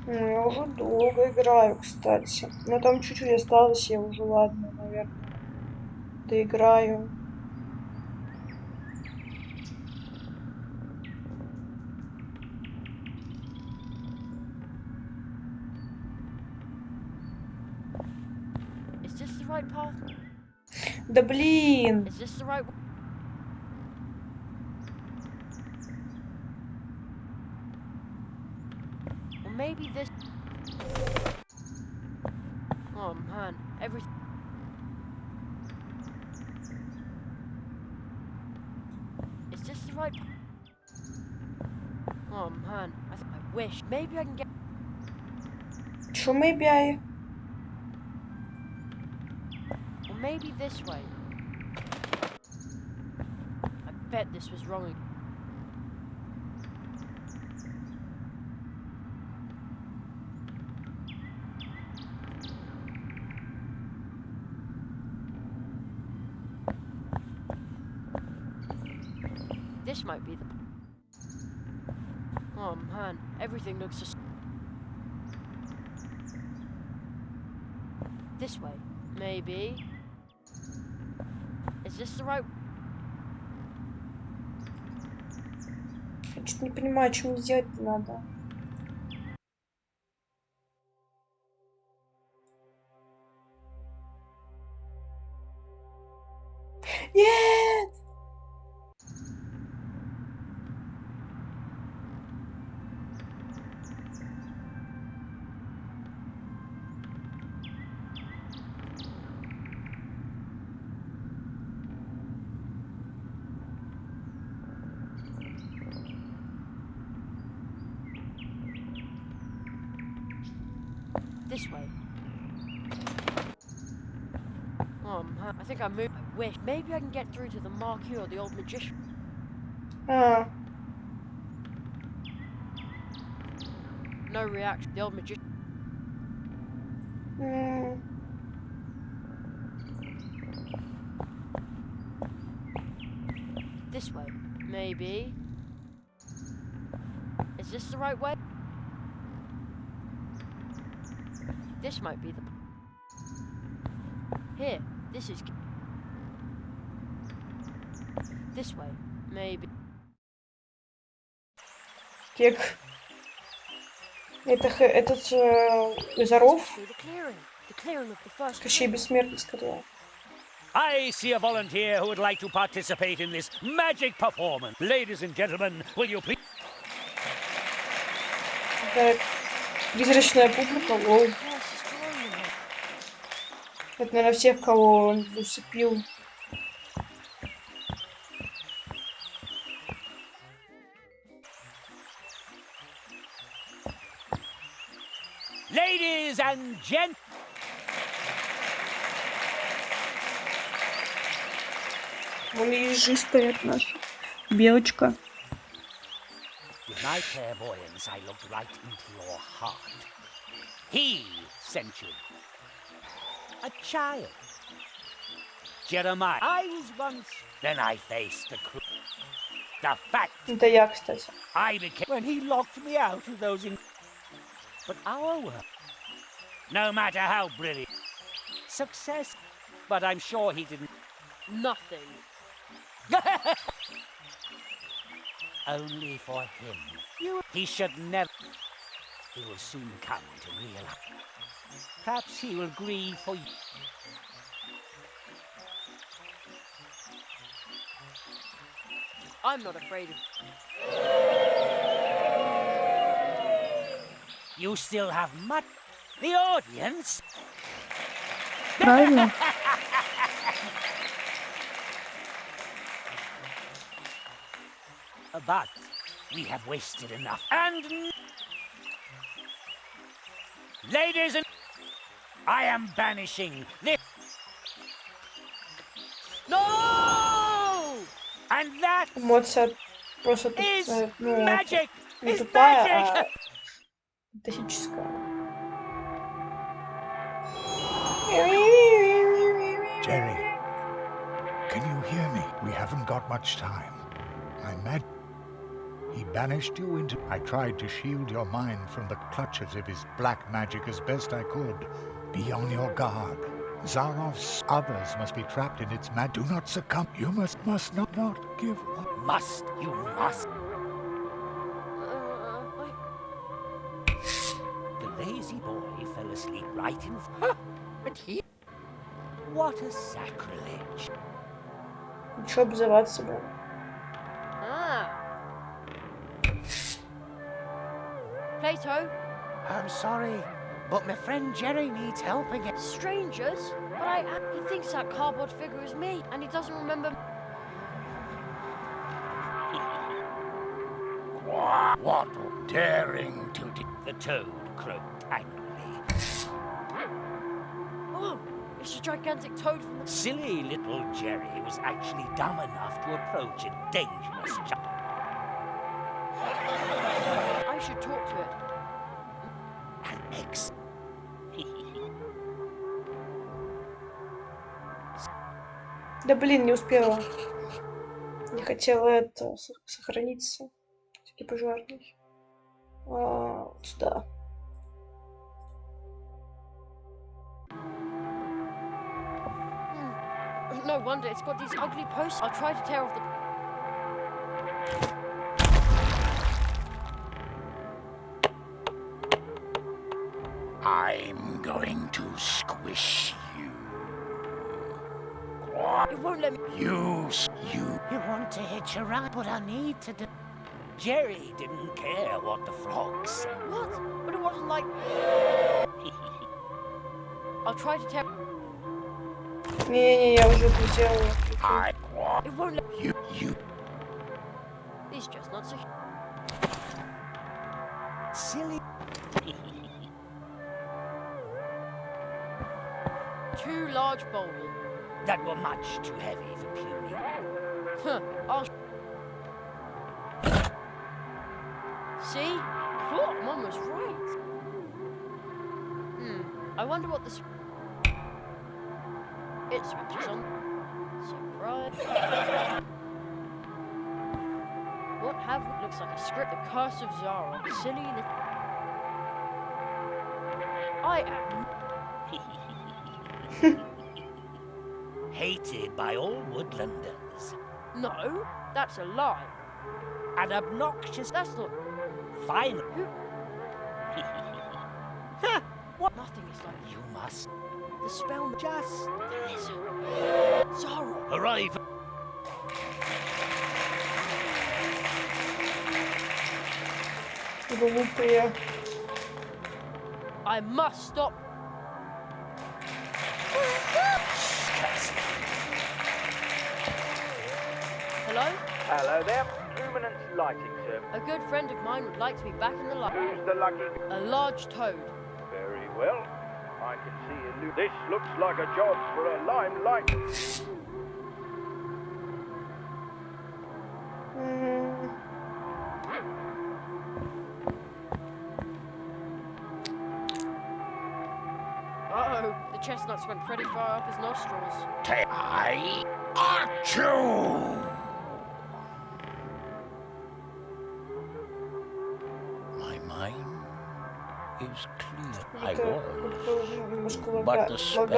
Speaker 1: Ну, я уже долго играю, кстати. Но там чуть-чуть осталось, я уже, ладно, наверное, доиграю.
Speaker 3: Is this the right path?
Speaker 1: Да блин!
Speaker 3: Is this the right? Or maybe this. Oh man, everything. Is this the right? Oh man, I wish. Maybe I can get.
Speaker 1: Чё maybe I...
Speaker 3: Or maybe this way. I bet this was wrong. This might be the. Oh man, everything looks just. This way, maybe. Is this the right?
Speaker 1: Я что-то не понимаю, что мне делать надо. Нет!
Speaker 3: This way. Oh man, I think I moved. I wish. Maybe I can get through to the Marquis or the old magician.
Speaker 1: А,
Speaker 3: No reaction. The old magician.
Speaker 1: м,
Speaker 3: This way, maybe. Is this the right way? This might be the. Here, this is. This way, maybe.
Speaker 1: Кек. Это этот Заров?
Speaker 3: The clearing. The clearing of the first.
Speaker 1: Кощей Бессмертный сказал.
Speaker 10: I see a volunteer who would like to participate in this magic performance. Ladies and gentlemen, will you please...
Speaker 1: Это призрачная публика, лол. Это, наверное, всех, кого он усыпил.
Speaker 10: Ladies and gentlemen...
Speaker 1: Вон ежи стоят наши. Белочка.
Speaker 10: With my clairvoyance, I looked right into your heart. He sent you. A child. Jeremiah. I was once. Then I faced the crew. The fact
Speaker 1: Это я, кстати.
Speaker 10: I became when he locked me out of those But our work, no matter how brilliant, success, but I'm sure he didn't.
Speaker 3: Nothing.
Speaker 10: Only for him. He should never. He will soon come to realize. Perhaps he will grieve for you.
Speaker 3: I'm not afraid of.
Speaker 10: You still have much. The audience.
Speaker 1: Правильно?
Speaker 10: But we have wasted enough. And ladies and I am banishing this. No! And that
Speaker 1: Эмоция просто
Speaker 10: is
Speaker 1: ну,
Speaker 10: magic.
Speaker 1: не
Speaker 10: Is
Speaker 1: тупая,
Speaker 10: magic.
Speaker 1: а фантастическая.
Speaker 6: Jerry, can you hear me? We haven't got much time. He banished you into... I tried to shield your mind from the clutches of his black magic as best I could. Be on your guard. Zarov's others must be trapped in its magic. Do not succumb. You must not give up.
Speaker 10: Must, you must. The lazy boy fell asleep right in front. But he... What a sacrilege.
Speaker 1: Ничего обзываться, да.
Speaker 3: Plato?
Speaker 4: I'm sorry, but my friend Jerry needs help again.
Speaker 3: Strangers? But he thinks that cardboard figure is me, and he doesn't remember.
Speaker 8: What daring to do?
Speaker 10: The toad croaked angrily.
Speaker 3: Oh, it's a gigantic toad from the...
Speaker 10: Silly little Jerry was actually dumb enough to approach a dangerous child.
Speaker 3: I should talk to it.
Speaker 10: An ex...
Speaker 1: Да блин, не успела. Не хотела это сохраниться. Всякий пожарный. Вот сюда.
Speaker 3: No wonder it's got these ugly posts. I'll try to tear off the...
Speaker 8: I'm going to squish you.
Speaker 3: It won't let me...
Speaker 4: You want to hitch a ride, but I need to do...
Speaker 10: Jerry didn't care what the frog said.
Speaker 3: What? But it wasn't like... I'll try to tear...
Speaker 1: Не-не-не, я уже это сделала.
Speaker 3: It won't let...
Speaker 8: You.
Speaker 3: These chestnuts are...
Speaker 10: Silly...
Speaker 3: Two large bowls.
Speaker 10: That were much too heavy for puny.
Speaker 3: Huh, I'll... See? Oh, Mum was right. I wonder what this... It switches on. Surprise. What have we? Looks like a script. The Curse of Zara. Silly little... I am...
Speaker 10: Hated by all woodlanders.
Speaker 3: No, that's a lie.
Speaker 10: An obnoxious...
Speaker 3: That's not...
Speaker 10: Fine.
Speaker 3: Who... What? Nothing is like...
Speaker 10: You must...
Speaker 3: The spell...
Speaker 10: Just...
Speaker 3: Listen. Zara.
Speaker 10: Arrive.
Speaker 1: Глупые.
Speaker 3: I must stop... Hello?
Speaker 11: Hello there. Luminance lighting, sir.
Speaker 3: A good friend of mine would like to be back in the light.
Speaker 11: Who's the lucky?
Speaker 3: A large toad.
Speaker 11: Very well. I can see you. This looks like a job for a limelight.
Speaker 3: Uh-oh, the chestnuts went pretty far up his nostrils.
Speaker 8: I achoo! My mind is clear. I was, but the spell of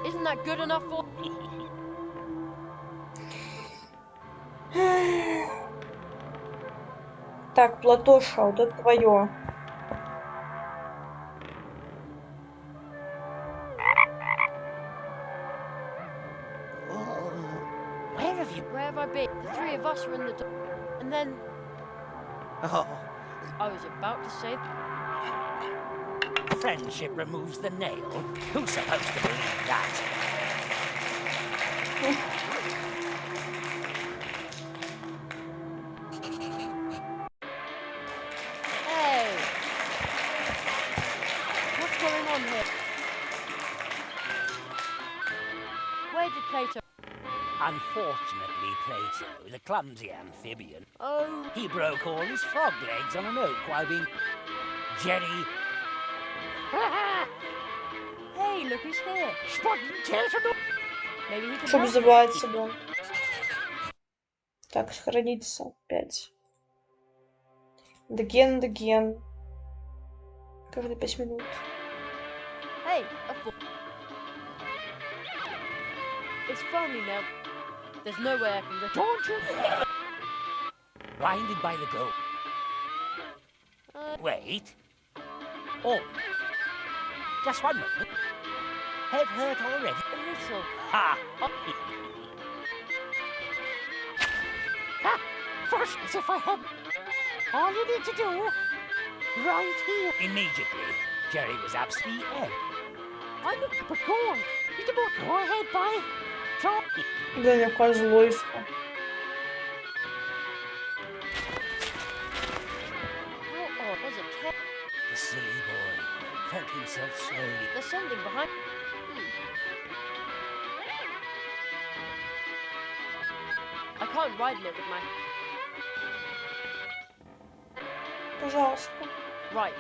Speaker 3: Isn't that good enough for...
Speaker 1: Так, Платоша, вот это твое.
Speaker 10: have you?
Speaker 3: Where have I been? The three of us were in the door, and then
Speaker 4: Oh,
Speaker 3: I was about to say,
Speaker 10: Friendship removes the nail. Who's supposed to believe that?
Speaker 3: hey, what's going on here? Where did Plato?
Speaker 10: Unfortunately, Plato, the clumsy amphibian,
Speaker 3: Oh,
Speaker 10: he broke all his frog legs on an oak while being... Jerry...
Speaker 3: hey, look who's here. Maybe he can
Speaker 1: Что
Speaker 3: help.
Speaker 1: вызывается, да. Так, сохраниться. 5. Деген. Каждые 5 минут.
Speaker 3: Hey, a fool. It's firmly now. There's no way I can.
Speaker 10: Don't you? Blinded by the goat. Wait. Oh. Just one moment. Head hurt already.
Speaker 3: A little.
Speaker 10: Ha! Ha! First, as if I had... All you need to do... Right here. Immediately, Jerry was absolutely ill. I'm not... But go on. Go ahead, bye. Drop.
Speaker 1: Блин, какая злость.
Speaker 3: How odd. There's a
Speaker 10: The silly boy felt himself slowly.
Speaker 3: There's something behind. I can't ride it with my.
Speaker 1: Пожалуйста.
Speaker 3: Right.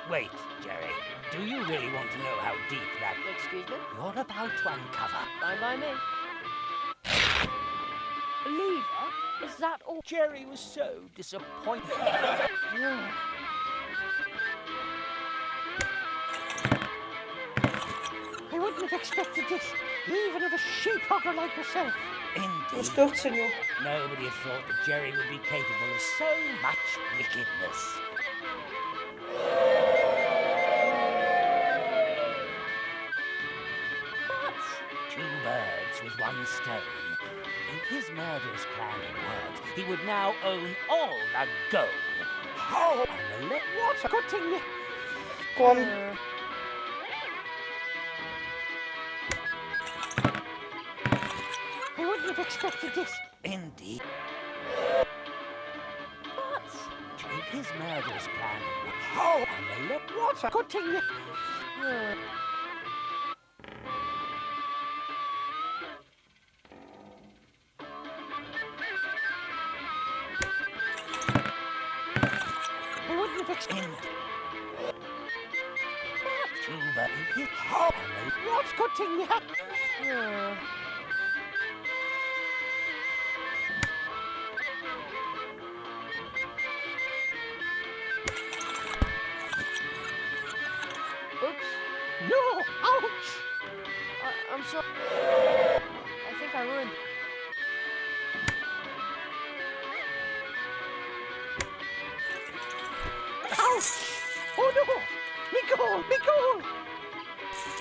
Speaker 10: Wait, Jerry. Do you really want to know how deep that...
Speaker 3: Excuse me?
Speaker 10: You're about to uncover?
Speaker 3: Fine by me. Lever? Is that all?
Speaker 10: Jerry was so disappointed. I wouldn't have expected this, even of a sheephogger like yourself.
Speaker 1: Ну что в ценю?
Speaker 10: Nobody had thought that Jerry would be capable of so much wickedness. But 2 birds with 1 stone. If his murderous plan had worked, he would now own all the gold. How? What's a good thing?
Speaker 1: Кон.
Speaker 10: I wouldn't have expected this. Indeed. But if his murderous plan had worked, how? What's a good thing? I wouldn't have expected. What's good thing?
Speaker 3: Oops.
Speaker 10: No! Ouch!
Speaker 3: I'm sorry. I think I ruined.
Speaker 10: Ouch! Oh no! Me goal!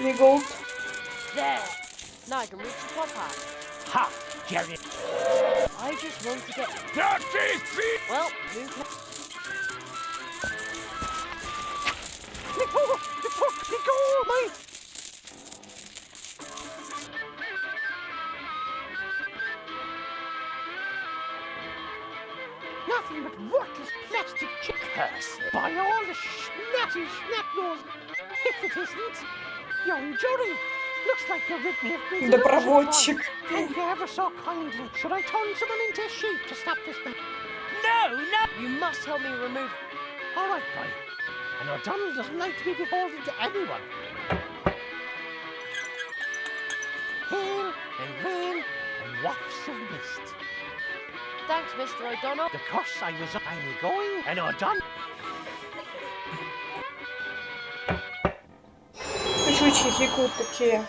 Speaker 1: Не голд.
Speaker 3: There. Now I can reach the top half.
Speaker 10: Ha! Jerry!
Speaker 3: I just want to get.
Speaker 2: 30 feet!
Speaker 3: Well, who can...
Speaker 10: Me goal! Me goal! My... Nothing but worthless plastic chip. Curse it. By all the snatty snap-nose. If it isn't, young Jerry. Looks like you're rid me of being
Speaker 1: Добровольчик.
Speaker 10: Thank you ever so kindly. Should I turn someone into a sheep to stop this man?
Speaker 3: No! You must help me remove.
Speaker 10: All right, boy. And O'Donnell doesn't like to be beholden to anyone. Hail and rain and wafts of mist.
Speaker 3: Thanks, Mr. O'Donnell.
Speaker 10: The curse I'm going, and O'Donnell.
Speaker 1: Жучки хикают такие.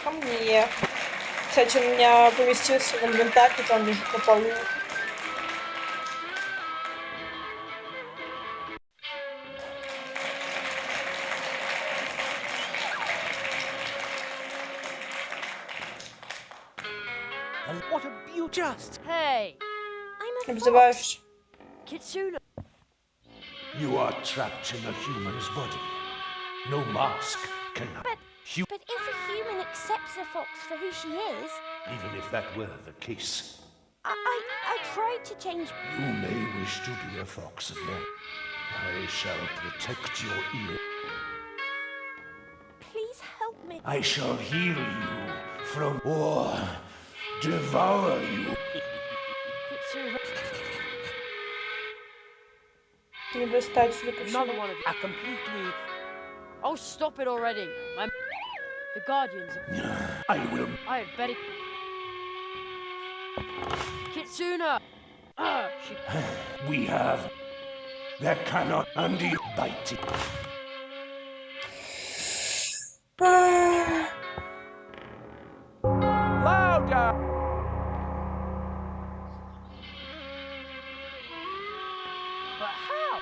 Speaker 1: Ко мне. Кстати, у меня поместился в инвентарь, и там лежит на полу.
Speaker 10: a beaut. Just.
Speaker 3: Hey,
Speaker 5: I'm a fox.
Speaker 1: Обзываешь.
Speaker 3: Kitsuna.
Speaker 8: You are trapped in a human's body. No mask can...
Speaker 5: But if a human accepts a fox for who she is,
Speaker 8: Even if that were the case,
Speaker 5: I tried to change.
Speaker 8: you may wish to be a fox again. I shall protect your ear.
Speaker 5: Please help me.
Speaker 8: I shall heal you from or devour you.
Speaker 3: Kitsuna.
Speaker 1: Не достать, судя по
Speaker 3: Another
Speaker 1: всему.
Speaker 3: one of you. I completely. Oh, stop it already. The Guardians.
Speaker 8: I will.
Speaker 3: I had better. Kitsuna. She.
Speaker 8: We have. There cannot undo bite it.
Speaker 2: Louder!
Speaker 3: But how?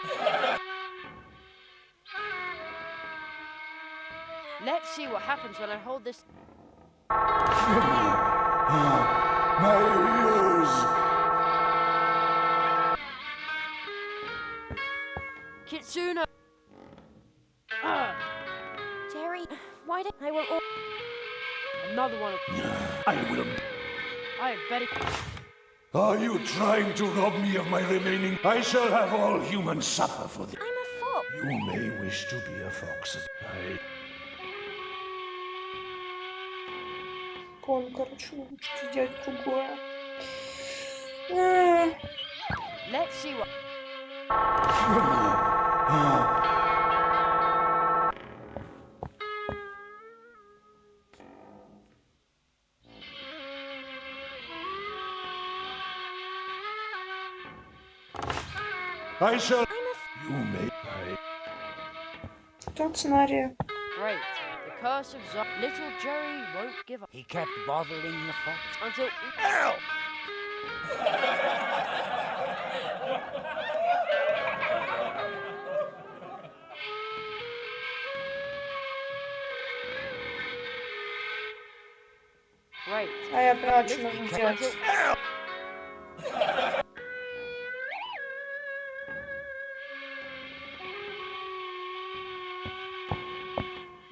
Speaker 3: Let's see what happens when I hold this.
Speaker 8: My ears!
Speaker 3: Kitsuna.
Speaker 5: Jerry, why don't I will...
Speaker 3: Another one of.
Speaker 8: I will.
Speaker 3: I had better.
Speaker 8: Are you trying to rob me of my remaining? I shall have all humans suffer for this.
Speaker 5: I'm a fox.
Speaker 8: You may wish to be a fox.
Speaker 1: Он, короче, хочет сделать другое.
Speaker 3: Let's see what.
Speaker 8: I shall.
Speaker 5: I'm a...
Speaker 8: You may.
Speaker 1: Тут сценарий.
Speaker 3: Great. The curse of Little Jerry won't give up
Speaker 10: He kept bothering the fox.
Speaker 3: until.
Speaker 10: Ow!
Speaker 3: Great.
Speaker 1: А я поняла, что нужно делать.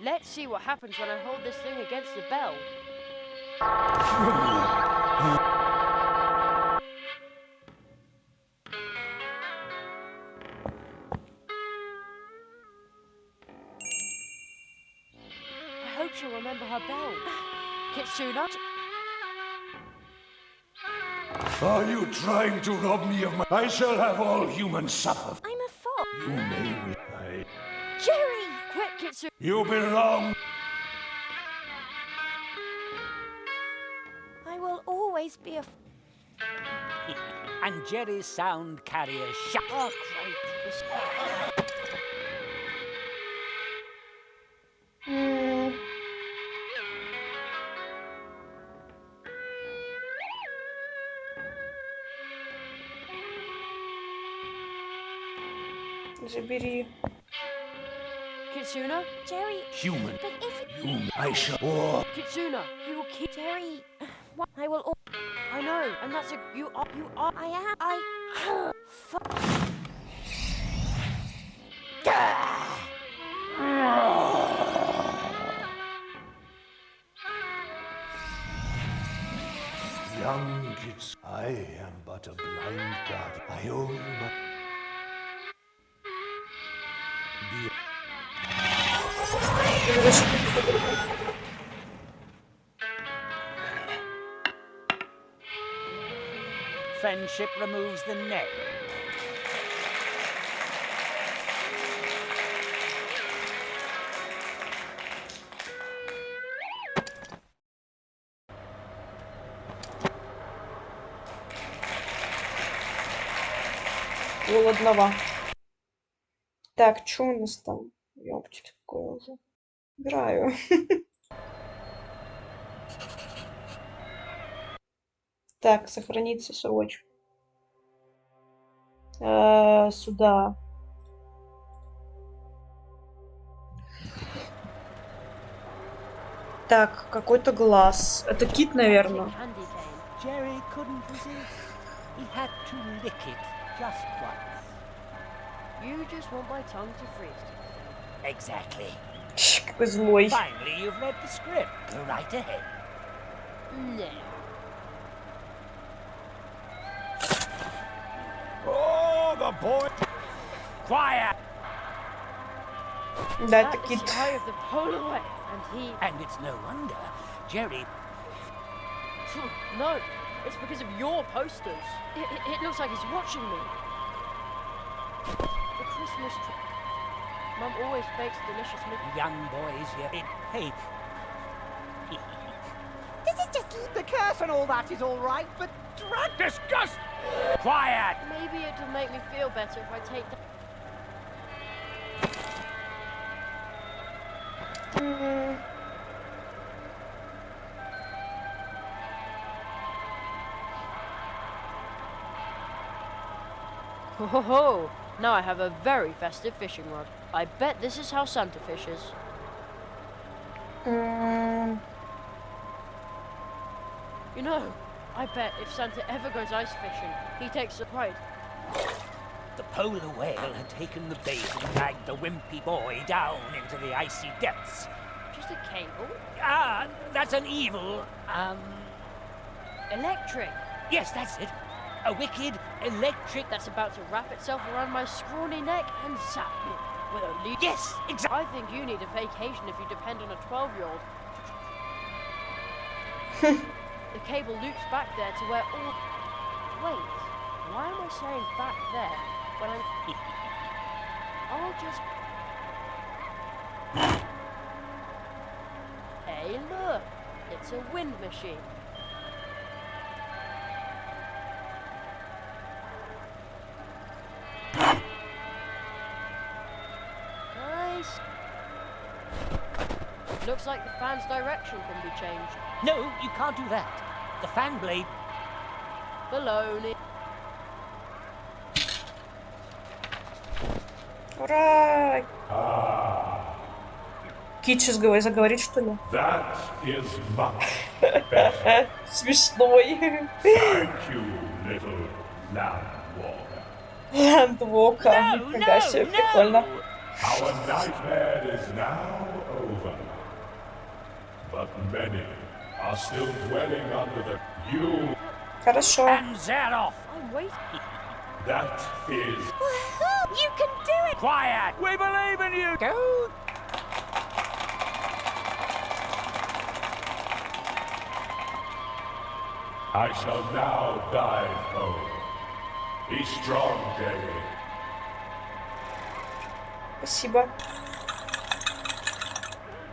Speaker 3: Let's see what happens when I hold this thing against the bell. I hope she'll remember her bell. Kitsuna.
Speaker 8: Are you trying to rob me of my? I shall have all humans suffer.
Speaker 5: I'm a fox.
Speaker 8: You may.
Speaker 5: Jerry!
Speaker 3: Quick, Kitsuna.
Speaker 8: You belong.
Speaker 5: I will always be a...
Speaker 10: And Jerry's sound carrier shut.
Speaker 3: Oh, great.
Speaker 1: Забери.
Speaker 3: Kitsuna.
Speaker 5: Jerry...
Speaker 8: Human.
Speaker 5: But if...
Speaker 8: You. I shall. Or.
Speaker 3: Kitsuna. You will keep.
Speaker 5: Jerry... What? I will...
Speaker 3: I know, and that's a. You are.
Speaker 5: I am... I...
Speaker 8: Young kids, I am but a blind god. I owe you my...
Speaker 10: Friendship removes the nail.
Speaker 1: Голодного. Так, что у нас там? Ёптить, какое уже. Убираю. Так, сохранится срочно. Сюда. Так, какой-то глаз. Это кит, наверное.
Speaker 10: Jerry couldn't resist. He had to lick it just once.
Speaker 3: You just want my tongue to freeze.
Speaker 10: Exactly.
Speaker 1: Какой злой.
Speaker 10: Finally, you've read the script. Go right ahead.
Speaker 3: No.
Speaker 7: Oh, the boy!
Speaker 10: Quiet!
Speaker 1: Да,
Speaker 3: At
Speaker 1: это
Speaker 3: the
Speaker 1: кит.
Speaker 3: eye of the polar way,
Speaker 10: And it's no wonder Jerry...
Speaker 3: No, it's because of your posters. It looks like he's watching me. The Christmas tree. Mum always bakes delicious meat.
Speaker 10: Young boys here. Hey.
Speaker 5: This is just...
Speaker 10: The curse and all that is all right, but drug disgust! Quiet!
Speaker 3: Maybe it'll make me feel better if I take the... Ho ho ho! Now I have a very festive fishing rod. I bet this is how Santa fishes. You know, I bet if Santa ever goes ice fishing, he takes a pride.
Speaker 10: The polar whale had taken the bait and dragged the wimpy boy down into the icy depths.
Speaker 3: Just a cable?
Speaker 10: Ah, that's an evil,
Speaker 3: Electric!
Speaker 10: yes, that's it. A wicked electric...
Speaker 3: That's about to wrap itself around my scrawny neck and zap me with a lead.
Speaker 10: Yes, exactly.
Speaker 3: I think you need a vacation if you depend on a 12-year-old. The cable loops back there to where all... Wait, why am I saying back there when I'm... I'll just... Hey, look! It's a wind machine. Nice. Looks like the fan's direction can be changed.
Speaker 10: No, you can't do that. The fan blade...
Speaker 3: Baloney.
Speaker 1: Ура! Кит сейчас заговорит, что ли?
Speaker 11: That is much better.
Speaker 1: Смешной.
Speaker 11: Thank you, little land walker.
Speaker 1: Ландвока. Нифига себе, прикольно.
Speaker 11: Our nightmare is now over. But many are still dwelling under the... You...
Speaker 1: Хорошо.
Speaker 10: Hands that off!
Speaker 3: I'm waiting.
Speaker 11: That is...
Speaker 5: Woohoo! You can do it!
Speaker 10: Quiet!
Speaker 7: We believe in you!
Speaker 10: Go!
Speaker 11: I shall now dive home. Be strong, Jerry.
Speaker 1: Спасибо.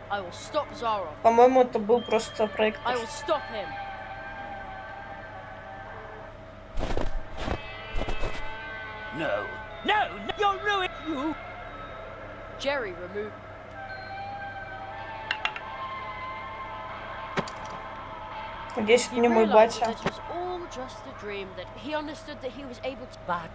Speaker 3: I will stop Zara.
Speaker 1: По-моему, это был просто проект.
Speaker 3: I will stop him.
Speaker 10: No! No! No! You'll ruin you!
Speaker 3: Jerry removed.
Speaker 1: Надеюсь, это
Speaker 3: He
Speaker 1: не мой
Speaker 3: realized
Speaker 1: батя.
Speaker 3: that it was all just a dream, that he understood that he was able to...
Speaker 10: But...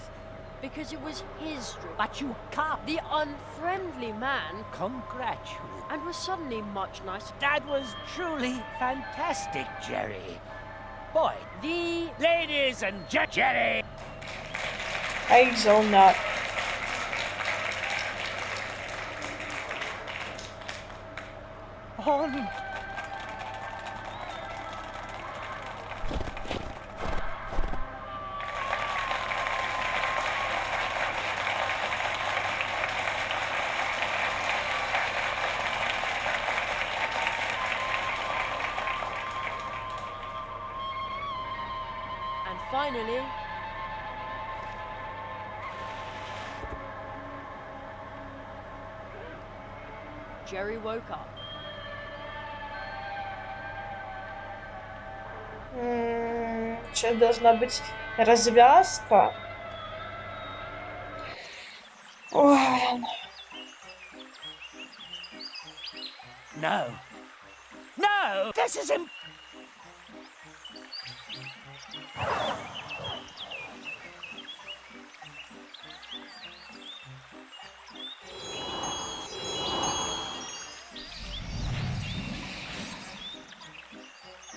Speaker 3: Because it was his dream.
Speaker 10: But you can't...
Speaker 3: The unfriendly man
Speaker 10: Congratulate.
Speaker 3: and was suddenly much nicer.
Speaker 10: That was truly fantastic, Jerry. Boy,
Speaker 3: The...
Speaker 10: ladies and Jerry!
Speaker 1: Arizona.
Speaker 10: On.
Speaker 3: And finally... Jerry woke up.
Speaker 1: Сейчас должна быть развязка. Ой, блин.
Speaker 10: No. No! This is him!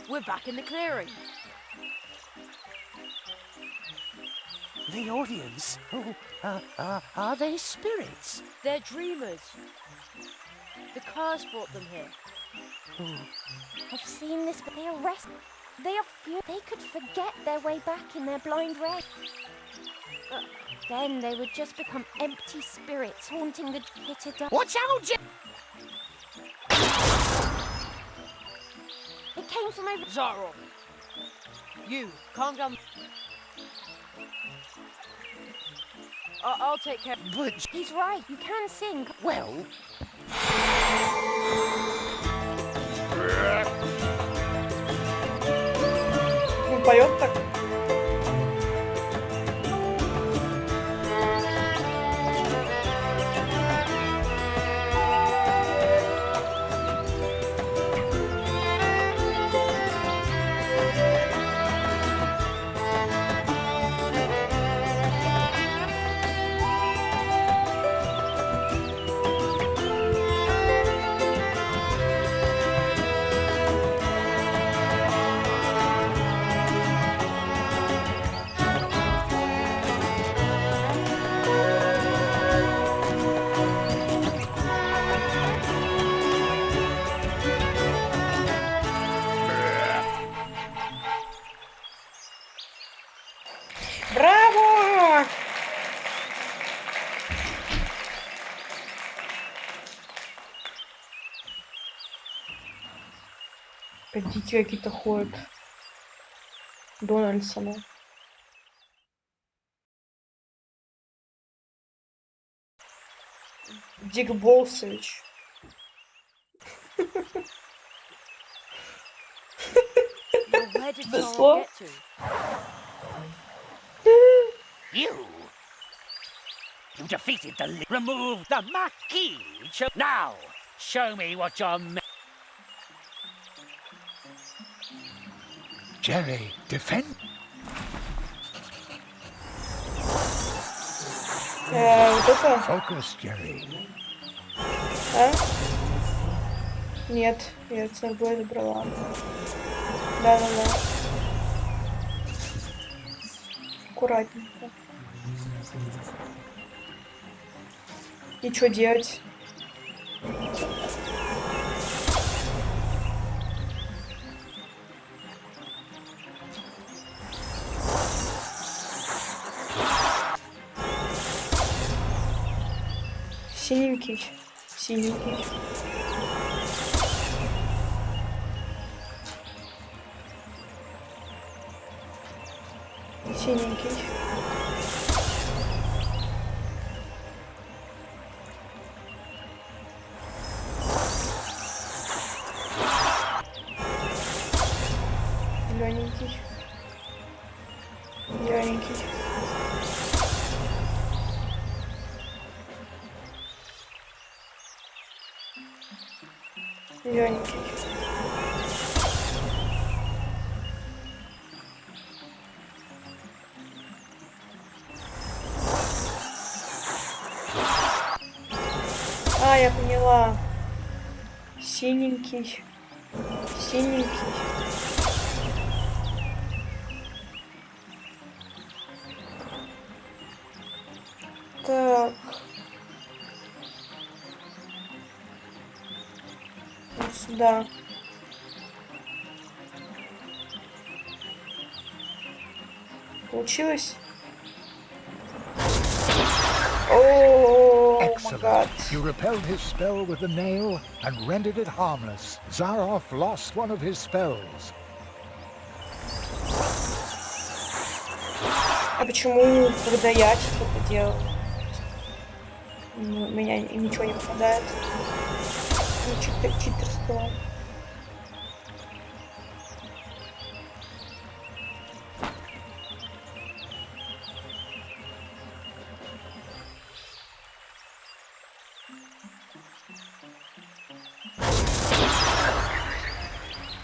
Speaker 3: We're back in the clearing.
Speaker 4: the audience? Oh, are they spirits?
Speaker 3: They're dreamers. The curse brought them here.
Speaker 5: I've seen this, but they are they could forget their way back in their blind rage. Then they would just become empty spirits haunting the bitter dark.
Speaker 10: Watch out,
Speaker 5: It came from over.
Speaker 3: Zaro! You, calm down. I'll take care.
Speaker 4: But,
Speaker 5: He's right, you can sing.
Speaker 4: well,
Speaker 1: Он поет так. Браво! Дикие какие-то ходят. Дональдсона. Дик Болсович.
Speaker 3: Where did
Speaker 1: The
Speaker 3: Zaro
Speaker 1: slow?
Speaker 3: get to?
Speaker 10: You defeated the remove the Marquis. Now, show me what you're.
Speaker 6: Jerry, defend.
Speaker 1: Вот это?
Speaker 6: Focus, Jerry.
Speaker 1: А? Нет, я с собой забрала. Да-да-да. Аккуратненько. И что делать? Синенький. Синенький. Синенький. Зелененький. Зелененький. Зелененький. А, я поняла. Синенький. Синенький. Так. Вот сюда. Получилось? Oh my god.
Speaker 6: You repelled his spell with the nail and rendered it harmless. Zaroff lost one of his spells.
Speaker 1: А почему, когда я что-то делаю, у меня ничего не попадает? Читерство.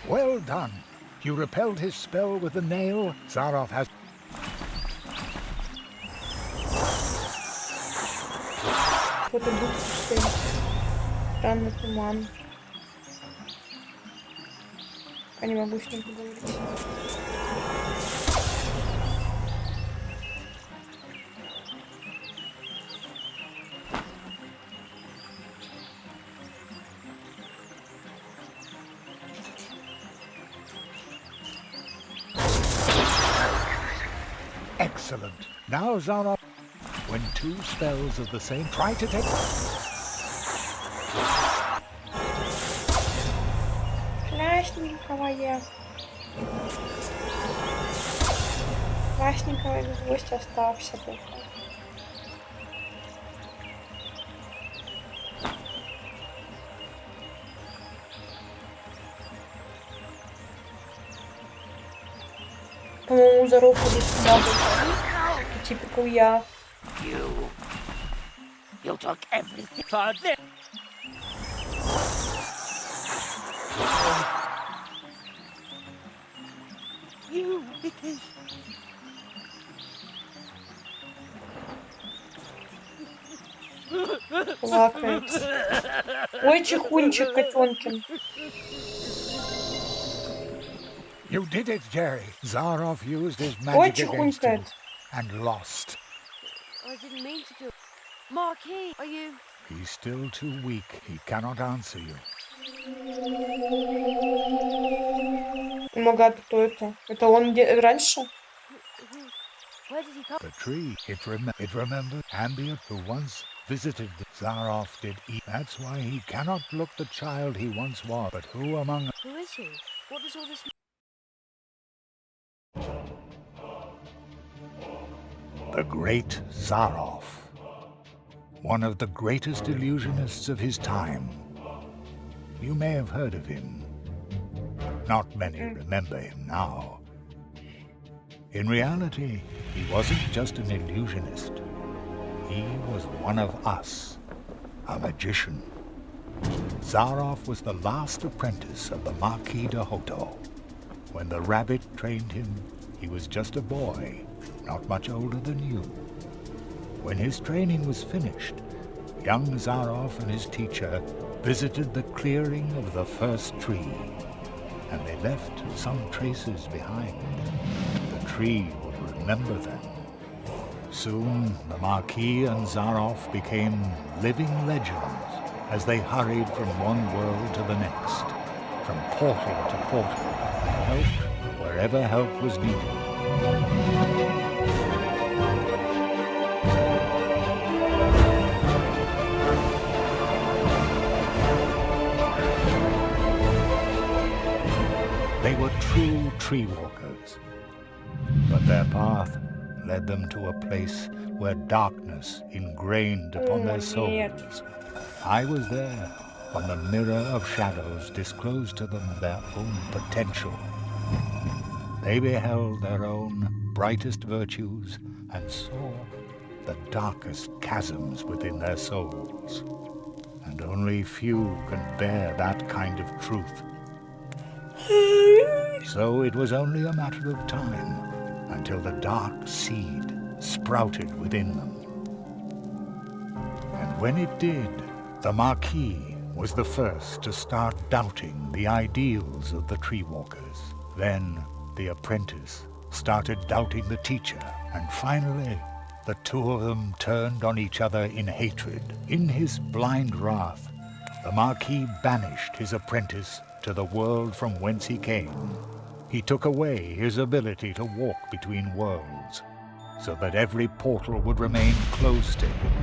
Speaker 6: Well done. You repelled his spell with the nail. Zaroff has...
Speaker 1: Какой-то дух стоит. Странный туман. Я не могу с ним поговорить.
Speaker 6: Excellent. Now, Zara, when two spells of the same try to take...
Speaker 1: Красненького я. Красненького без гостя остався только. По-моему, за руку здесь сюда будет. Типа я.
Speaker 10: You took everything for this. You, because...
Speaker 1: Плакает. Ой, чихунчик, котенкин.
Speaker 6: You did it, Jerry. Zaroff used his
Speaker 1: Ой,
Speaker 6: magic against you
Speaker 1: чихунькает.
Speaker 6: and lost.
Speaker 3: I didn't mean to do it. Marquis, are you?
Speaker 6: He's still too weak. He cannot answer you.
Speaker 1: Мага, кто это? Это он раньше?
Speaker 3: Where did he come?
Speaker 6: The tree, it remembered Ambient, who once visited Zaroff did eat. That's why he cannot look the child he once was. But who among...
Speaker 3: Who is he? What does all this mean?
Speaker 6: The great Zaroff. One of the greatest illusionists of his time. You may have heard of him. Not many remember him now. In reality, he wasn't just an illusionist. He was one of us, a magician. Zaroff was the last apprentice of the Marquis de Hoto. When the rabbit trained him, he was just a boy, not much older than you. When his training was finished, young Zaroff and his teacher visited the clearing of the first tree, and they left some traces behind. The tree would remember them. Soon, the Marquis and Zaroff became living legends as they hurried from one world to the next, from portal to portal, and helped wherever help was needed. They were true tree walkers, but their path led them to a place where darkness ingrained upon their souls. I was there when the mirror of shadows disclosed to them their own potential. They beheld their own brightest virtues and saw the darkest chasms within their souls. And only few can bear that kind of truth. So it was only a matter of time until the dark seed sprouted within them. And when it did, the Marquis was the first to start doubting the ideals of the tree walkers. Then the apprentice started doubting the teacher, and finally the two of them turned on each other in hatred. In his blind wrath, the Marquis banished his apprentice to the world from whence he came. He took away his ability to walk between worlds, so that every portal would remain closed to him.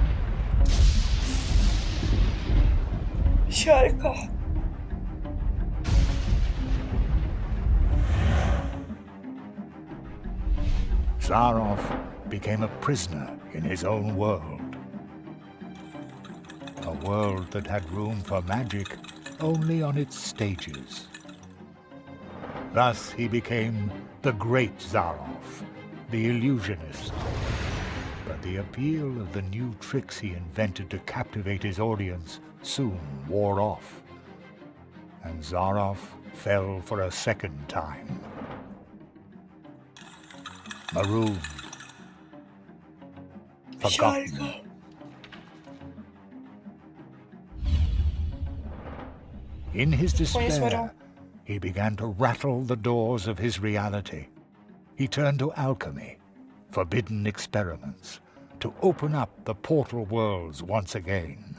Speaker 1: Чайка.
Speaker 6: Zaroff became a prisoner in his own world. A world that had room for magic only on its stages. Thus he became the great Zaroff, the illusionist. But the appeal of the new tricks he invented to captivate his audience soon wore off, and Zaroff fell for a second time. Marooned. Forgotten. In his despair, he began to rattle the doors of his reality. He turned to alchemy, forbidden experiments, to open up the portal worlds once again.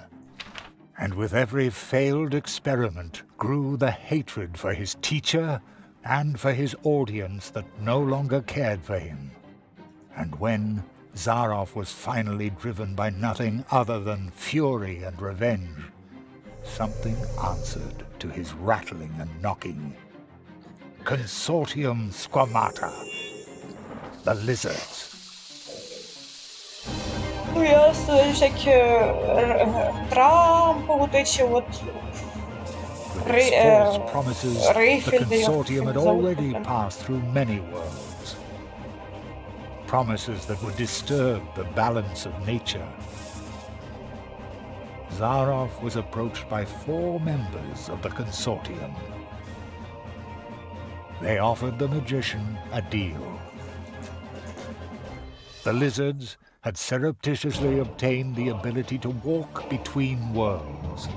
Speaker 6: And with every failed experiment grew the hatred for his teacher and for his audience that no longer cared for him. And when Zaroff was finally driven by nothing other than fury and revenge, something answered to his rattling and knocking. Consortium Squamata. The lizards.
Speaker 1: Ну, ясно, всякие Трампы, вот эти вот
Speaker 6: With its false promises, the
Speaker 1: Рейфельды,
Speaker 6: consortium had
Speaker 1: как зовут,
Speaker 6: already
Speaker 1: блин.
Speaker 6: passed through many worlds. Promises that would disturb the balance of nature. Zaroff was approached by 4 members of the consortium. They offered the magician a deal. The lizards had surreptitiously obtained the ability to walk between worlds,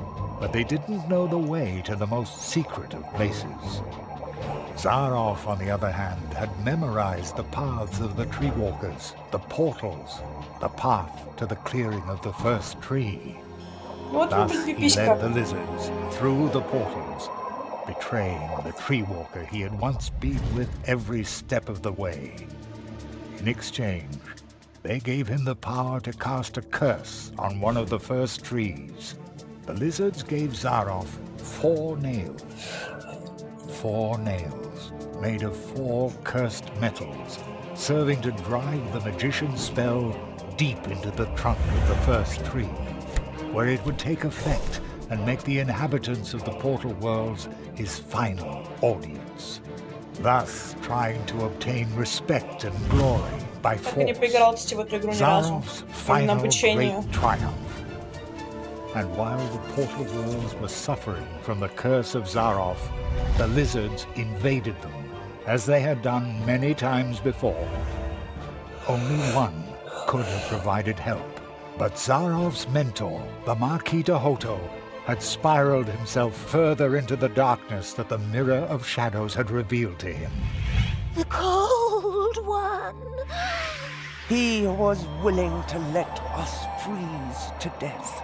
Speaker 6: but they didn't know the way to the most secret of places. Zaroff, on the other hand, had memorized the paths of the tree walkers, the portals, the path to the clearing of the first tree.
Speaker 1: Вот
Speaker 6: Thus he led the
Speaker 1: пиписька.
Speaker 6: lizards through the portals, betraying the tree walker he had once been with every step of the way. In exchange, they gave him the power to cast a curse on one of the first trees. The lizards gave Zaroff 4 nails. 4 nails, made of 4 cursed metals, serving to drive the magician's spell deep into the trunk of the first tree, where it would take effect and make the inhabitants of the portal worlds his final audience, thus trying to obtain respect and glory by
Speaker 1: Так и не
Speaker 6: force.
Speaker 1: поиграл, кстати, в эту игру ни разу.
Speaker 6: Zaroff's
Speaker 1: Именно
Speaker 6: final
Speaker 1: обучению.
Speaker 6: great triumph. And while the portal worlds were suffering from the curse of Zaroff, the lizards invaded them, as they had done many times before. Only one could have provided help, but Zaroff's mentor, the Marquis de Hoto, had spiraled himself further into the darkness that the Mirror of Shadows had revealed to him.
Speaker 10: The Cold One. He was willing to let us freeze to death.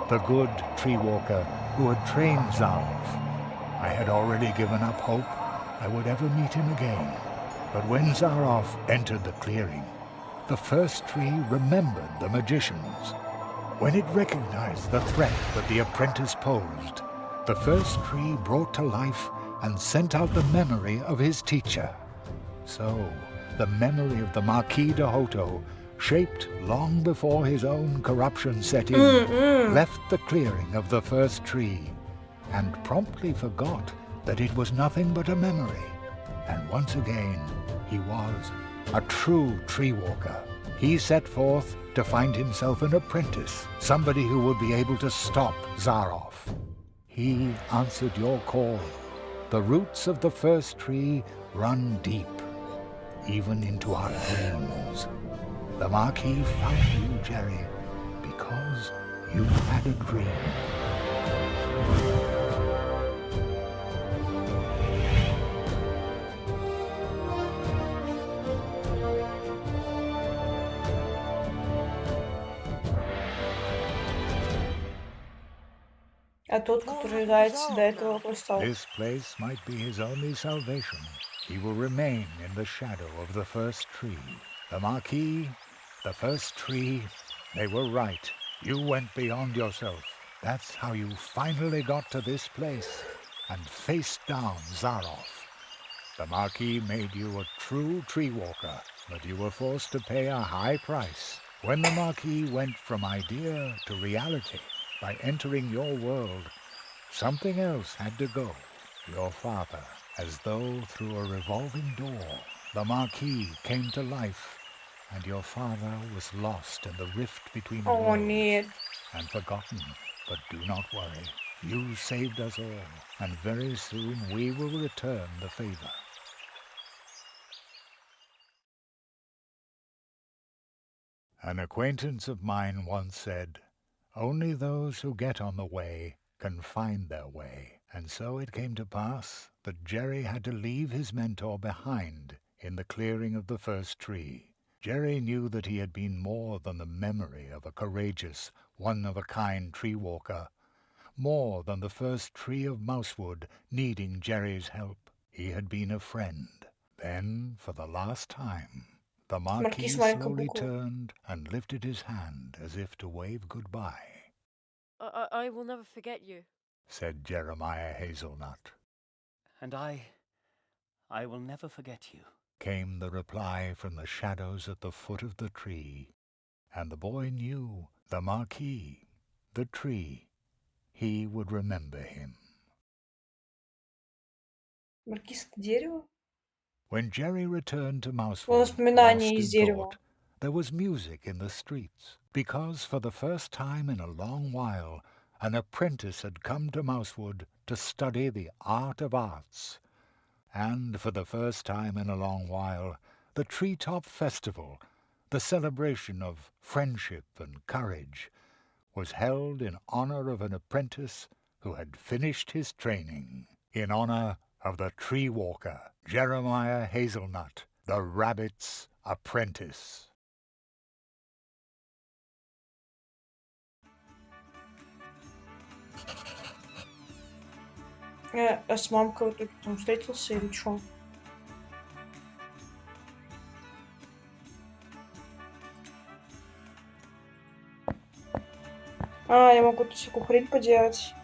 Speaker 6: The good tree walker who had trained Zaroff. I had already given up hope I would ever meet him again. But when Zaroff entered the clearing, the first tree remembered the magicians. When it recognized the threat that the apprentice posed, the first tree brought to life and sent out the memory of his teacher. So, the memory of the Marquis de Hoto, shaped long before his own corruption set in, left the clearing of the first tree, and promptly forgot that it was nothing but a memory. And once again, he was a true tree walker. He set forth to find himself an apprentice, somebody who would be able to stop Zaroff. He answered your call. The roots of the first tree run deep, even into our dreams. The Marquis found you, Jerry, because you had a dream.
Speaker 1: А тот, который до этого просто...
Speaker 6: This place might be his only salvation. He will remain in the shadow of the first tree. The Marquis, the first tree, they were right. You went beyond yourself. That's how you finally got to this place and faced down Zaroff. The Marquis made you a true tree walker, but you were forced to pay a high price. When the Marquis went from idea to reality by entering your world, something else had to go. Your father, as though through a revolving door, the Marquis came to life, and your father was lost in the rift between worlds
Speaker 1: нет.
Speaker 6: and forgotten. But do not worry. You saved us all, and very soon we will return the favor. An acquaintance of mine once said, "Only those who get on the way can find their way." And so it came to pass that Jerry had to leave his mentor behind in the clearing of the first tree. Jerry knew that he had been more than the memory of a courageous, one-of-a-kind tree walker, more than the first tree of Mousewood needing Jerry's help. He had been a friend. Then, for the last time, The
Speaker 1: Маркиз
Speaker 6: Marquis
Speaker 1: маленькой
Speaker 6: slowly
Speaker 1: буквы.
Speaker 6: turned and lifted his hand as if to wave goodbye,
Speaker 3: I will never forget you.
Speaker 6: said Jeremiah Hazelnut.
Speaker 9: And I will never forget you.
Speaker 6: Came the reply from the shadows at the foot of the tree, and the boy knew the Marquis, the tree. He would remember him.
Speaker 1: Маркиз — это дерево?
Speaker 6: When Jerry returned to
Speaker 1: Ну,
Speaker 6: Mousewood,
Speaker 1: воспоминания
Speaker 6: lost
Speaker 1: из
Speaker 6: in
Speaker 1: дерева.
Speaker 6: thought, there was music in the streets, because for the first time in a long while, an apprentice had come to Mousewood to study the art of arts. And for the first time in a long while, the Treetop Festival, the celebration of friendship and courage, was held in honor of an apprentice who had finished his training, in honor of the tree walker, Jeremiah Hazelnut, the rabbit's apprentice.
Speaker 1: А с мамкой вот там встретился или что? А, я могу тут всякую хрень поделать.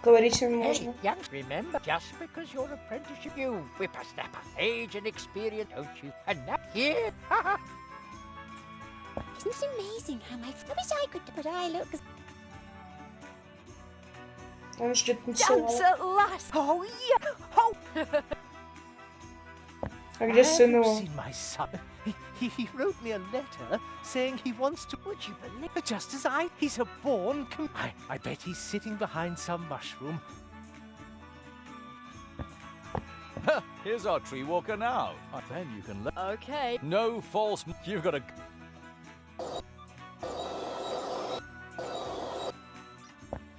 Speaker 1: Говорить с ним можно.
Speaker 10: Hey, young, remember, just because you're apprenticeship, you whippersnapper, age and experience, don't you? And now here,
Speaker 5: Isn't it amazing how I wish I could, but I look as
Speaker 1: Он ждет
Speaker 5: dance
Speaker 1: танцевал.
Speaker 5: at last. Oh yeah. Oh.
Speaker 1: А где сын
Speaker 4: Have you
Speaker 1: его?
Speaker 4: seen my son? He wrote me a letter saying he wants to. Would you believe? Just as he's a born. I bet he's sitting behind some mushroom.
Speaker 2: Here's our tree walker now. Then you can let.
Speaker 3: Okay.
Speaker 2: No false. You've got to.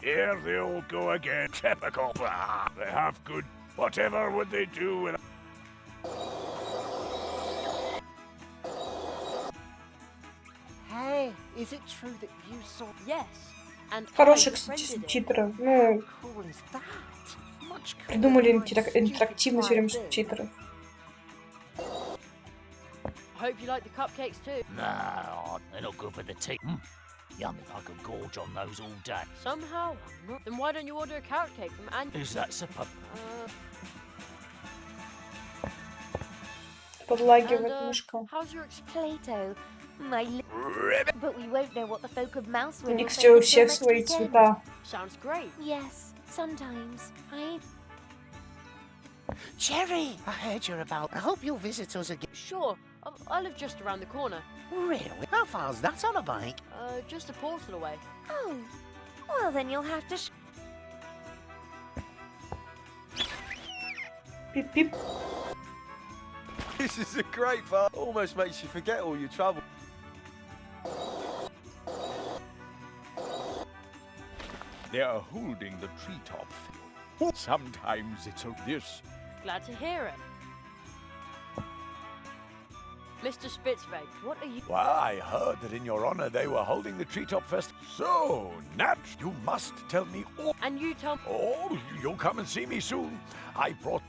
Speaker 11: Here they all go again. Typical. They have good. Whatever would they do with?
Speaker 4: Hey, is it true that you saw?
Speaker 3: Yes. And
Speaker 1: Хорошие,
Speaker 3: I
Speaker 1: кстати,
Speaker 3: befriended it.
Speaker 1: субтитры. Ну,
Speaker 4: Cool is that? Much cooler
Speaker 1: придумали
Speaker 4: than my stupid
Speaker 1: интерактивность во время
Speaker 4: idea.
Speaker 1: субтитров.
Speaker 3: I hope you like the cupcakes too.
Speaker 8: No, they're not good for the teeth. Yummy, I could gorge on those all day.
Speaker 3: Somehow, I'm not. Then why don't you order a carrot cake from Andy?
Speaker 8: Is that supposed?
Speaker 1: Подлагивает мышка.
Speaker 3: How's your
Speaker 5: Plato, my but we won't know what the folk of Mouse
Speaker 1: У
Speaker 5: will
Speaker 1: них
Speaker 5: think
Speaker 1: все у
Speaker 5: until
Speaker 1: всех
Speaker 5: next
Speaker 1: свои
Speaker 5: weekend.
Speaker 1: цвета.
Speaker 3: Sounds great.
Speaker 5: Yes, sometimes.
Speaker 4: Jerry, I heard you're about. I hope you'll visit us again.
Speaker 3: Sure. I live just around the corner.
Speaker 4: Really? How far's that on a bike?
Speaker 3: Just a portal away.
Speaker 5: Oh, well then you'll have to.
Speaker 1: Пип-пип.
Speaker 2: This is a great fun. Almost makes you forget all your trouble.
Speaker 11: They are holding the treetop. Sometimes it's this.
Speaker 3: Glad to hear it. Mr. Spitzweg, what are you...
Speaker 11: Well, I heard that in your honor they were holding the treetop fest. So, Nat, you must tell me all.
Speaker 3: And you tell me...
Speaker 11: Oh, you'll come and see me soon. I brought.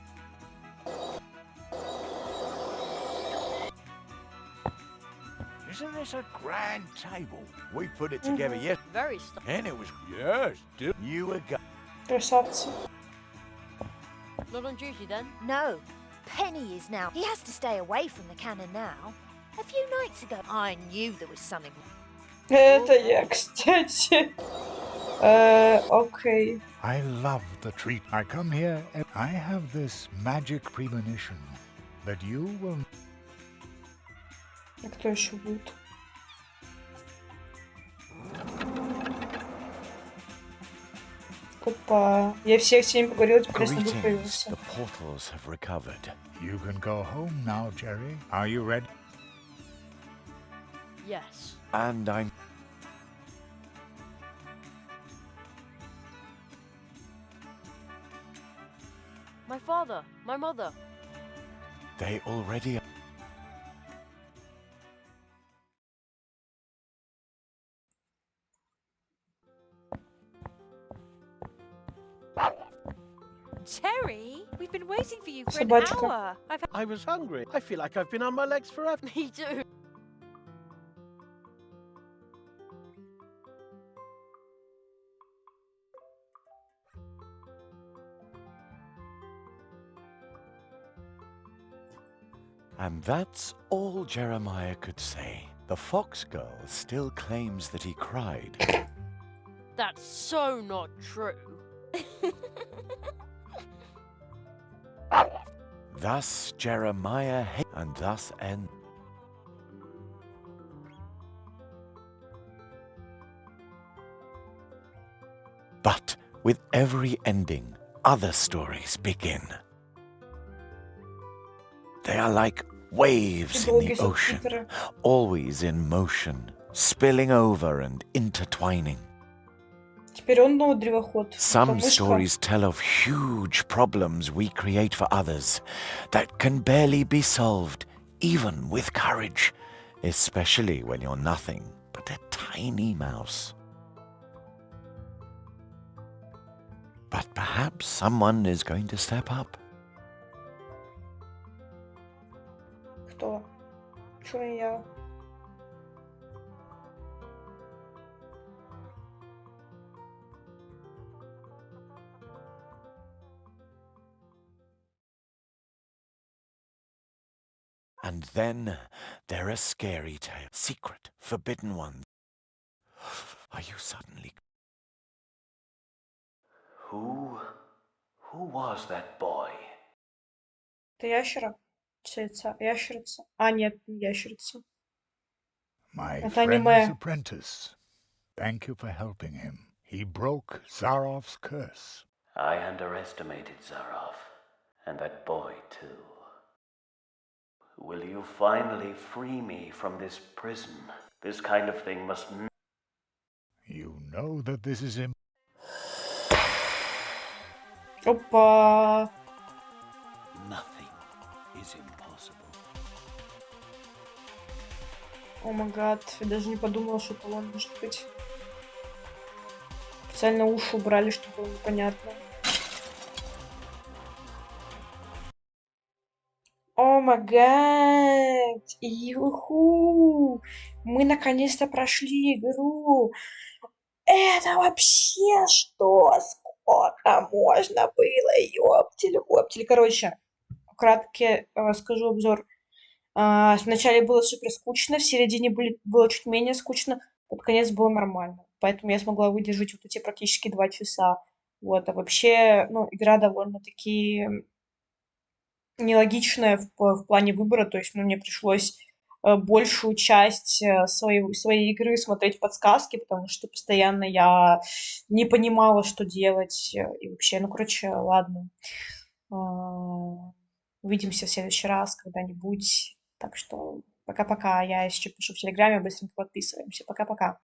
Speaker 11: Isn't this a grand table? We put it together yet,
Speaker 3: Very stuff.
Speaker 11: and it was yes. You were
Speaker 1: Красавцы.
Speaker 3: Not on duty then?
Speaker 5: No, Penny is now. He has to stay away from the cannon now. A few nights ago, I knew there was something.
Speaker 1: Это я, кстати. Окей.
Speaker 6: I love the treat. I come here. I have this magic premonition that you will.
Speaker 1: А кто еще будет? Опа. Я всех с ними поговорила, теперь я
Speaker 7: Greetings.
Speaker 1: появился.
Speaker 7: The portals have recovered.
Speaker 6: You can go home now, Jerry. Are you ready?
Speaker 3: Yes.
Speaker 7: And I'm.
Speaker 3: My father, my mother.
Speaker 7: They already.
Speaker 12: Terry, we've been waiting for you for an
Speaker 1: Собачка.
Speaker 12: hour.
Speaker 10: I was hungry. I feel like I've been on my legs forever.
Speaker 3: Me too.
Speaker 7: And that's all Jeremiah could say. The fox girl still claims that he cried.
Speaker 3: That's so not true.
Speaker 7: Thus Jeremiah and thus end. But with every ending, other stories begin. They are like waves in the ocean, always in motion, spilling over and intertwining.
Speaker 1: Теперь он новый древоход.
Speaker 7: Some stories tell of huge problems we create for others that can barely be solved, even with courage, especially when you're nothing but a tiny mouse. But perhaps someone is going to step up.
Speaker 1: Кто? Чё я?
Speaker 7: And then there are scary tales, secret, forbidden ones. Are you suddenly...
Speaker 9: Who was that boy?
Speaker 1: Это ящерица. А, нет, не ящерица.
Speaker 6: My
Speaker 1: Это
Speaker 6: friend's
Speaker 1: аниме.
Speaker 6: apprentice. Thank you for helping him. He broke Zarov's curse.
Speaker 9: I underestimated Zarov, and that boy too. Will you finally free me from this prison? This kind of thing must...
Speaker 6: You know that this is
Speaker 1: Опа.
Speaker 2: Nothing is impossible.
Speaker 1: О май гад, я даже не подумала, что это он может быть. Специально уши убрали, чтобы было непонятно. О май гад! Юху! Мы наконец-то прошли игру! Это вообще что? Сколько можно было? Ёптили. Короче, вкратке расскажу обзор. Вначале было супер скучно, в середине было чуть менее скучно, под конец было нормально. Поэтому я смогла выдержать вот эти практически 2 часа. Вот, а вообще, ну, игра довольно-таки нелогичная в плане выбора. То есть, ну, мне пришлось большую часть своей игры смотреть подсказки, потому что постоянно я не понимала, что делать. И вообще, ну, короче, ладно. Увидимся в следующий раз когда-нибудь. Так что пока-пока. Я еще пишу в Телеграме, быстренько подписываемся. Пока-пока.